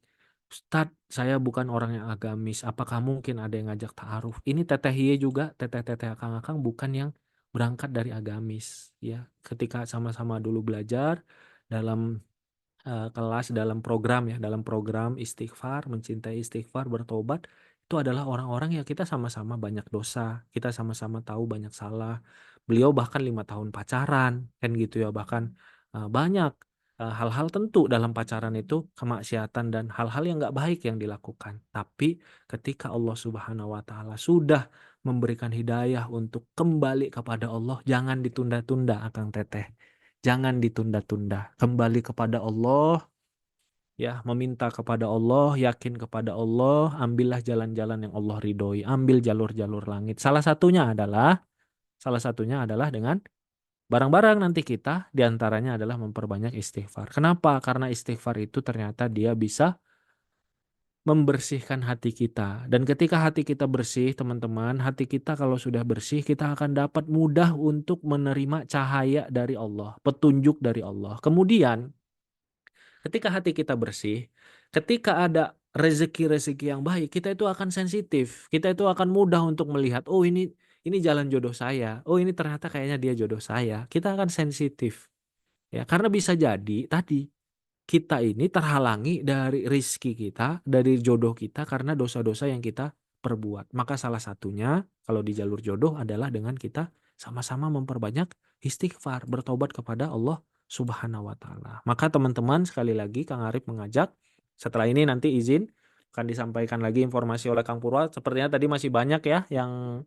Ustadz, saya bukan orang yang agamis. Apakah mungkin ada yang ngajak ta'aruf? Ini teteh Hie juga, teteh-teteh akang-akang bukan yang berangkat dari agamis. Ya, ketika sama-sama dulu belajar dalam kelas, dalam program ya, dalam program istighfar, mencintai istighfar, bertobat, itu adalah orang-orang yang kita sama-sama banyak dosa, kita sama-sama tahu banyak salah. Beliau bahkan 5 tahun pacaran, kan gitu ya, bahkan banyak hal-hal tentu dalam pacaran itu kemaksiatan dan hal-hal yang nggak baik yang dilakukan. Tapi ketika Allah Subhanahu Wa Taala sudah memberikan hidayah untuk kembali kepada Allah, jangan ditunda-tunda, Akang Teteh. Jangan ditunda-tunda. Kembali kepada Allah, ya, meminta kepada Allah, yakin kepada Allah, ambillah jalan-jalan yang Allah ridhoi, ambil jalur-jalur langit. Salah satunya adalah dengan barang-barang nanti kita diantaranya adalah memperbanyak istighfar. Kenapa? Karena istighfar itu ternyata dia bisa membersihkan hati kita. Dan ketika hati kita bersih, teman-teman, hati kita kalau sudah bersih, kita akan dapat mudah untuk menerima cahaya dari Allah, petunjuk dari Allah. Kemudian ketika hati kita bersih, ketika ada rezeki-rezeki yang baik, kita itu akan sensitif. Kita itu akan mudah untuk melihat, oh ini jalan jodoh saya. Oh ini ternyata kayaknya dia jodoh saya. Kita akan sensitif. Ya, karena bisa jadi tadi kita ini terhalangi dari rizki kita, dari jodoh kita karena dosa-dosa yang kita perbuat. Maka salah satunya kalau di jalur jodoh adalah dengan kita sama-sama memperbanyak istighfar, bertobat kepada Allah Subhanahu wa taala. Maka teman-teman, sekali lagi Kang Arif mengajak, setelah ini nanti izin akan disampaikan lagi informasi oleh Kang Purwa. Sepertinya tadi masih banyak ya yang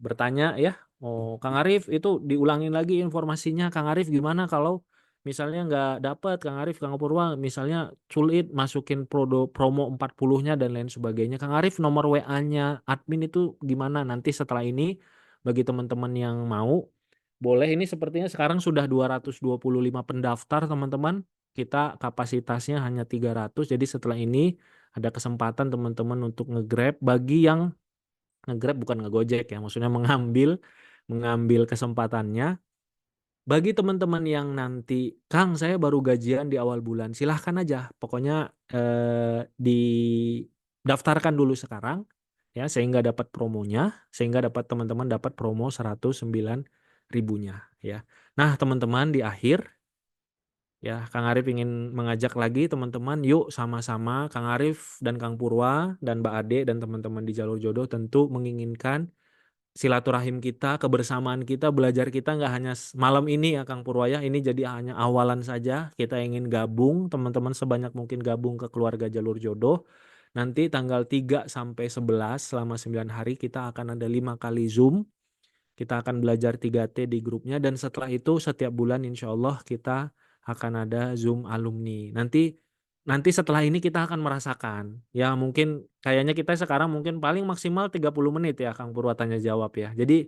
bertanya ya. Oh, Kang Arif itu diulangin lagi informasinya. Kang Arif gimana kalau misalnya nggak dapat Kang Arif, Kang Purwa misalnya sulit masukin promo 40-nya dan lain sebagainya. Kang Arif nomor WA-nya admin itu gimana nanti setelah ini bagi teman-teman yang mau boleh, ini sepertinya sekarang sudah 225 pendaftar teman-teman. Kita kapasitasnya hanya 300. Jadi setelah ini ada kesempatan teman-teman untuk nge-grab bagi yang nge-grab bukan nge-gojek ya, maksudnya mengambil mengambil kesempatannya. Bagi teman-teman yang nanti, Kang saya baru gajian di awal bulan, silahkan aja. Pokoknya didaftarkan dulu sekarang ya sehingga dapat promonya, sehingga dapat teman-teman dapat promo 109 ribunya ya. Nah, teman-teman di akhir ya, Kang Arif ingin mengajak lagi teman-teman, yuk sama-sama Kang Arif dan Kang Purwa dan Mbak Ade dan teman-teman di Jalur Jodoh tentu menginginkan silaturahim kita, kebersamaan kita, belajar kita nggak hanya malam ini ya Kang Purwaya, ini jadi hanya awalan saja. Kita ingin gabung, teman-teman sebanyak mungkin gabung ke keluarga Jalur Jodoh. Nanti tanggal 3 sampai 11 selama 9 hari kita akan ada 5 kali Zoom. Kita akan belajar 3T di grupnya dan setelah itu setiap bulan insya Allah kita akan ada Zoom alumni. Nanti nanti setelah ini kita akan merasakan. Ya mungkin kayaknya kita sekarang mungkin paling maksimal 30 menit ya Kang Purwa tanya jawab ya. Jadi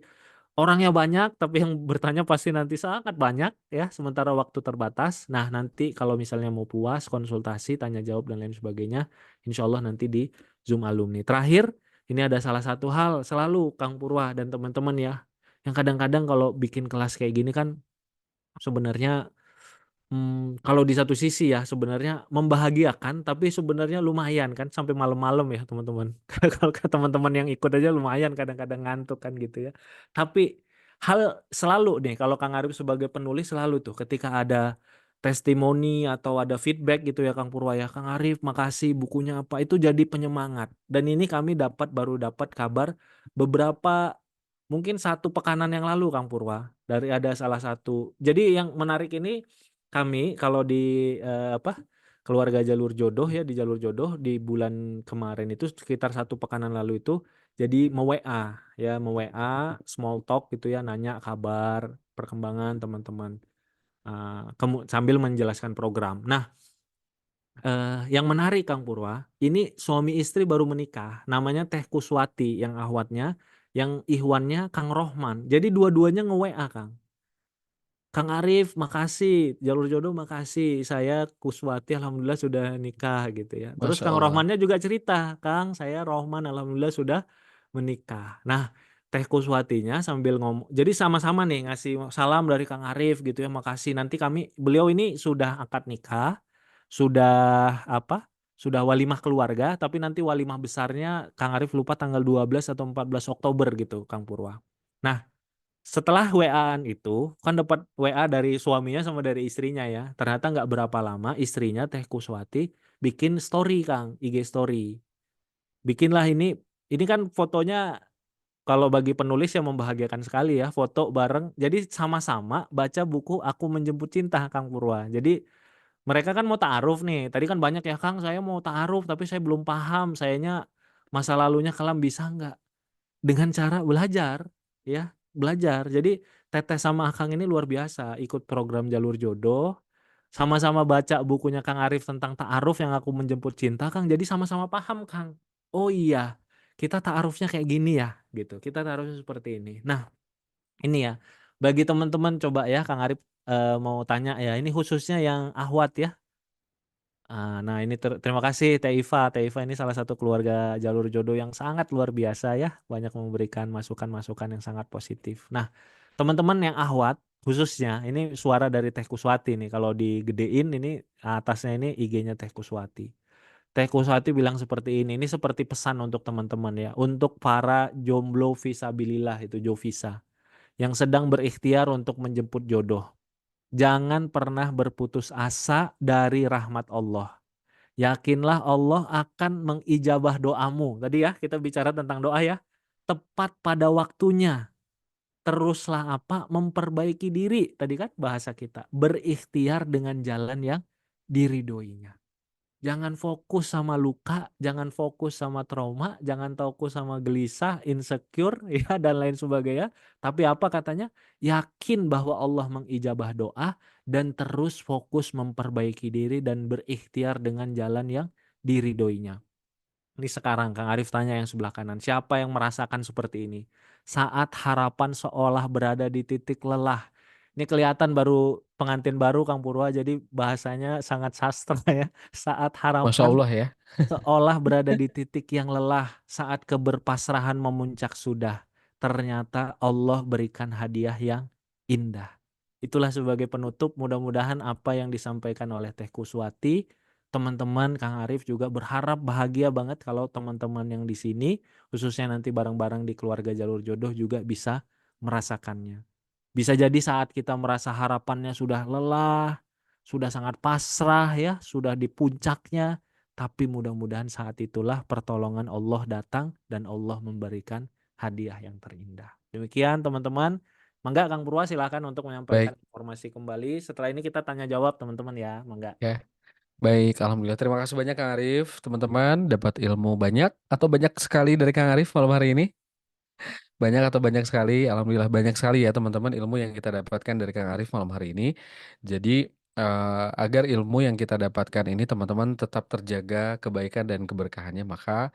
orangnya banyak tapi yang bertanya pasti nanti sangat banyak ya sementara waktu terbatas. Nah nanti kalau misalnya mau puas konsultasi tanya jawab dan lain sebagainya insya Allah nanti di Zoom alumni. Terakhir ini ada salah satu hal selalu Kang Purwa dan teman-teman ya yang kadang-kadang kalau bikin kelas kayak gini kan sebenarnya kalau di satu sisi ya sebenarnya membahagiakan, tapi sebenarnya lumayan kan sampai malam-malam ya teman-teman. Kalau ke teman-teman yang ikut aja lumayan kadang-kadang ngantuk kan gitu ya. Tapi hal selalu nih kalau Kang Arif sebagai penulis selalu tuh ketika ada testimoni atau ada feedback gitu ya Kang Purwa ya, "Kang Arif makasih bukunya apa," itu jadi penyemangat. Dan ini kami baru dapat kabar beberapa mungkin 1 pekanan yang lalu Kang Purwa, dari ada salah satu jadi yang menarik ini kami kalau di, keluarga jalur jodoh ya, di jalur jodoh di bulan kemarin itu sekitar 1 pekanan lalu itu jadi me-WA ya, me-WA, small talk gitu ya, nanya kabar, perkembangan teman-teman, sambil menjelaskan program. Nah, yang menarik Kang Purwa, ini suami istri baru menikah, namanya Teh Kuswati yang ahwatnya, yang ihwannya Kang Rohman. Jadi dua-duanya nge-WA Kang. "Kang Arif makasih, jalur jodoh makasih, saya Kuswati alhamdulillah sudah nikah," gitu ya. Terus Masya Kang Allah. Rohmannya juga cerita, "Kang, saya Rohman alhamdulillah sudah menikah." Nah, Teh Kuswatinya sambil jadi sama-sama nih ngasih salam dari Kang Arif gitu ya, "Makasih, nanti beliau ini sudah akad nikah, sudah sudah walimah keluarga, tapi nanti walimah besarnya Kang Arif lupa tanggal 12 atau 14 Oktober gitu, Kang Purwa." Nah, setelah WA-an itu, kan dapat WA dari suaminya sama dari istrinya ya. Ternyata nggak berapa lama istrinya Teh Kuswati bikin story Kang, IG story. Bikinlah ini kan fotonya kalau bagi penulis yang membahagiakan sekali ya, foto bareng. Jadi sama-sama baca buku Aku Menjemput Cinta Kang Purwa. Jadi mereka kan mau ta'aruf nih. Tadi kan banyak ya, "Kang saya mau ta'aruf tapi saya belum paham, sayanya masa lalunya kelam bisa nggak?" Dengan cara belajar, ya, belajar. Jadi Teteh sama Akang ini luar biasa, ikut program Jalur Jodoh, sama-sama baca bukunya Kang Arif tentang ta'aruf yang Aku Menjemput Cinta, Kang, jadi sama-sama paham, Kang. Oh iya, kita ta'arufnya kayak gini ya, gitu. Kita ta'arufnya seperti ini. Nah, ini ya, bagi teman-teman coba ya Kang Arif, mau tanya ya, ini khususnya yang ahwat ya. Nah ini terima kasih Teh Iva. Teh Iva ini salah satu keluarga jalur jodoh yang sangat luar biasa ya, banyak memberikan masukan-masukan yang sangat positif. Nah, teman-teman yang ahwat khususnya ini suara dari Teh Kuswati nih, kalau digedein ini atasnya ini IG-nya Teh Kuswati. Teh Kuswati bilang seperti ini seperti pesan untuk teman-teman ya, untuk para jomblo fisabilillah itu jovisa, yang sedang berikhtiar untuk menjemput jodoh. Jangan pernah berputus asa dari rahmat Allah. Yakinlah Allah akan mengijabah doamu. Tadi ya kita bicara tentang doa ya. Tepat pada waktunya. Teruslah memperbaiki diri. Tadi kan bahasa kita. Berikhtiar dengan jalan yang diridhoinya. Jangan fokus sama luka, jangan fokus sama trauma, jangan fokus sama gelisah, insecure, ya dan lain sebagainya. Tapi apa katanya? Yakin bahwa Allah mengijabah doa dan terus fokus memperbaiki diri dan berikhtiar dengan jalan yang diridhoinya. Ini sekarang Kang Arif tanya yang sebelah kanan, siapa yang merasakan seperti ini? Saat harapan seolah berada di titik lelah. Ini kelihatan baru pengantin baru Kang Purwa, jadi bahasanya sangat sastra ya. Saat Masya harapan Allah ya. seolah berada di titik yang lelah, saat keberpasrahan memuncak sudah, ternyata Allah berikan hadiah yang indah. Itulah sebagai penutup, mudah-mudahan apa yang disampaikan oleh Teh Kuswati, teman-teman Kang Arif juga berharap bahagia banget kalau teman-teman yang di sini, khususnya nanti bareng-bareng di keluarga jalur jodoh juga bisa merasakannya. Bisa jadi saat kita merasa harapannya sudah lelah, sudah sangat pasrah ya, sudah di puncaknya, tapi mudah-mudahan saat itulah pertolongan Allah datang dan Allah memberikan hadiah yang terindah. Demikian teman-teman. Mangga Kang Purwa silakan untuk menyampaikan Baik informasi kembali. Setelah ini kita tanya jawab teman-teman ya, mangga. ya. Baik, alhamdulillah. Terima kasih banyak Kang Arif. Teman-teman dapat ilmu banyak atau banyak sekali dari Kang Arif malam hari ini? Banyak atau banyak sekali? Alhamdulillah banyak sekali ya teman-teman ilmu yang kita dapatkan dari Kang Arif malam hari ini. Jadi agar ilmu yang kita dapatkan ini teman-teman tetap terjaga kebaikan dan keberkahannya, maka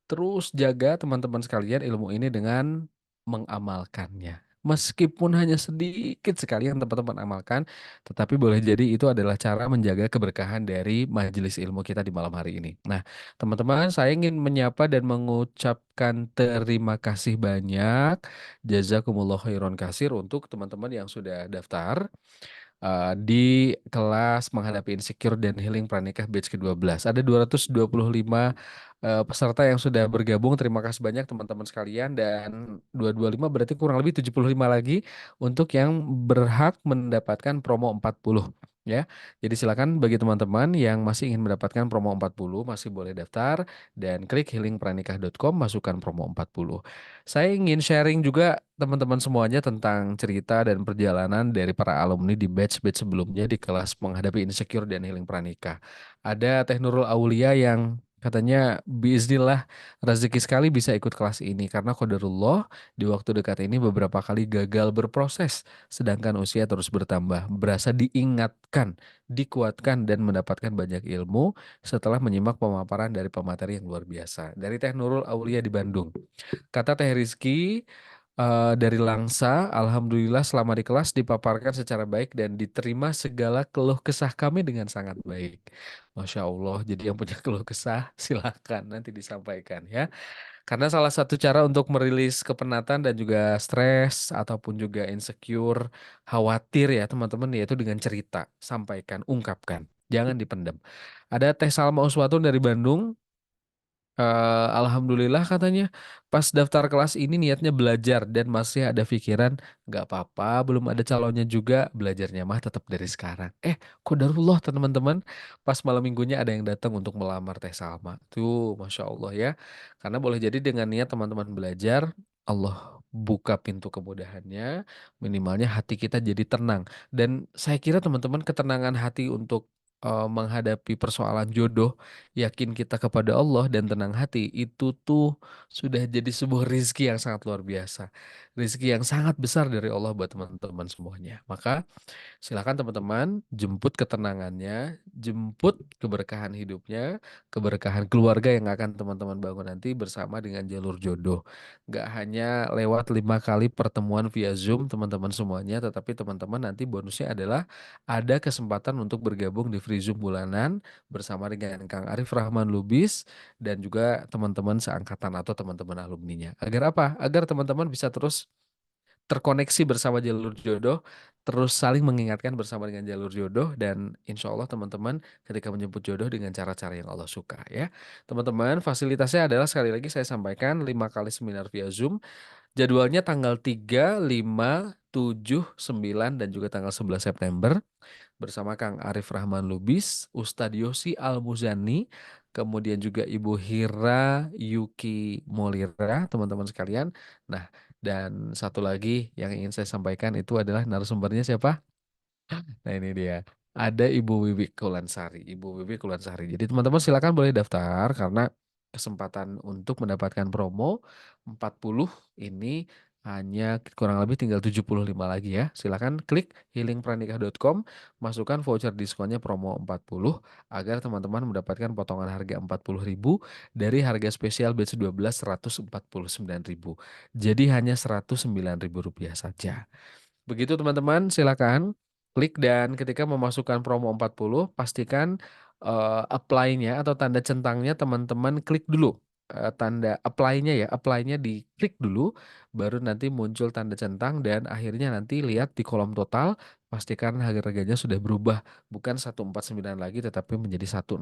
terus jaga teman-teman sekalian ilmu ini dengan mengamalkannya. Meskipun hanya sedikit sekali yang teman-teman amalkan, tetapi boleh jadi itu adalah cara menjaga keberkahan dari majelis ilmu kita di malam hari ini. Nah, teman-teman, saya ingin menyapa dan mengucapkan terima kasih banyak. Jazakumullah khairan kasir untuk teman-teman yang sudah daftar. di kelas menghadapi insecure dan healing pranikah batch ke-12. Ada 225 peserta yang sudah bergabung. Terima kasih banyak teman-teman sekalian, dan 225 berarti kurang lebih 75 lagi untuk yang berhak mendapatkan promo 40 ya. Jadi silakan bagi teman-teman yang masih ingin mendapatkan promo 40 masih boleh daftar dan klik healingpranikah.com, masukkan promo 40. Saya ingin sharing juga teman-teman semuanya tentang cerita dan perjalanan dari para alumni di batch-batch sebelumnya di kelas menghadapi insecure dan healing pranikah. Ada Teh Nurul Aulia yang katanya biiznillah rezeki sekali bisa ikut kelas ini karena qadarullah di waktu dekat ini beberapa kali gagal berproses sedangkan usia terus bertambah. Berasa diingatkan, dikuatkan dan mendapatkan banyak ilmu setelah menyimak pemaparan dari pemateri yang luar biasa. Dari Teh Nurul Aulia di Bandung. Kata Teh Rizky dari Langsa, Alhamdulillah selama di kelas dipaparkan secara baik dan diterima segala keluh kesah kami dengan sangat baik. Masya Allah, jadi yang punya keluh kesah silakan nanti disampaikan ya. Karena salah satu cara untuk merilis kepenatan dan juga stres ataupun juga insecure, khawatir ya teman-teman, yaitu dengan cerita, sampaikan, ungkapkan. Jangan dipendam. Ada Teh Salma Uswatun dari Bandung. Alhamdulillah katanya pas daftar kelas ini niatnya belajar dan masih ada pikiran nggak apa-apa belum ada calonnya juga belajarnya mah tetap dari sekarang. Qadarullah teman-teman, pas malam minggunya ada yang datang untuk melamar Teh Salma tuh, masya Allah ya, karena boleh jadi dengan niat teman-teman belajar Allah buka pintu kemudahannya, minimalnya hati kita jadi tenang. Dan saya kira teman-teman ketenangan hati untuk menghadapi persoalan jodoh, yakin kita kepada Allah dan tenang hati, itu tuh sudah jadi sebuah rizki yang sangat luar biasa. Rizki yang sangat besar dari Allah buat teman-teman semuanya. Maka silakan teman-teman jemput ketenangannya, jemput keberkahan hidupnya, keberkahan keluarga yang akan teman-teman bangun nanti bersama dengan jalur jodoh. Gak hanya lewat 5 kali pertemuan via Zoom teman-teman semuanya, tetapi teman-teman nanti bonusnya adalah ada kesempatan untuk bergabung di free Zoom bulanan bersama dengan Kang Arif Rahman Lubis dan juga teman-teman seangkatan atau teman-teman alumninya. Agar apa? Agar teman-teman bisa terus terkoneksi bersama jalur jodoh, terus saling mengingatkan bersama dengan jalur jodoh, dan insya Allah teman-teman ketika menjemput jodoh dengan cara-cara yang Allah suka ya. Teman-teman, fasilitasnya adalah sekali lagi saya sampaikan 5 kali seminar via Zoom. Jadwalnya tanggal 3, 5, 7, 9, dan juga tanggal 11 September bersama Kang Arif Rahman Lubis, Ustadz Yosi Al-Muzani, kemudian juga Ibu Hira Yuki Molira, teman-teman sekalian. Nah, dan satu lagi yang ingin saya sampaikan itu adalah narasumbernya siapa? Nah ini dia. Ada Ibu Wiwi Kulansari. Ibu Wiwi Kulansari. Jadi teman-teman silakan boleh daftar karena kesempatan untuk mendapatkan promo 40 ini hanya kurang lebih tinggal 75 lagi ya. Silakan klik healingpranikah.com, masukkan voucher diskonnya promo 40 agar teman-teman mendapatkan potongan harga 40.000 dari harga spesial batch 12 149.000. Jadi hanya Rp109.000 saja. Begitu teman-teman, silakan klik dan ketika memasukkan promo 40, pastikan apply-nya atau tanda centangnya teman-teman klik dulu. Tanda apply-nya ya, apply-nya diklik dulu, baru nanti muncul tanda centang dan akhirnya nanti lihat di kolom total, pastikan harga-harganya sudah berubah, bukan 149 lagi tetapi menjadi 109.000.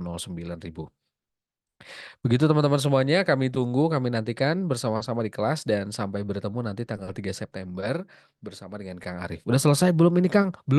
Begitu teman-teman semuanya, kami tunggu, kami nantikan bersama-sama di kelas dan sampai bertemu nanti tanggal 3 September bersama dengan Kang Arif. Udah selesai belum ini Kang? Belum.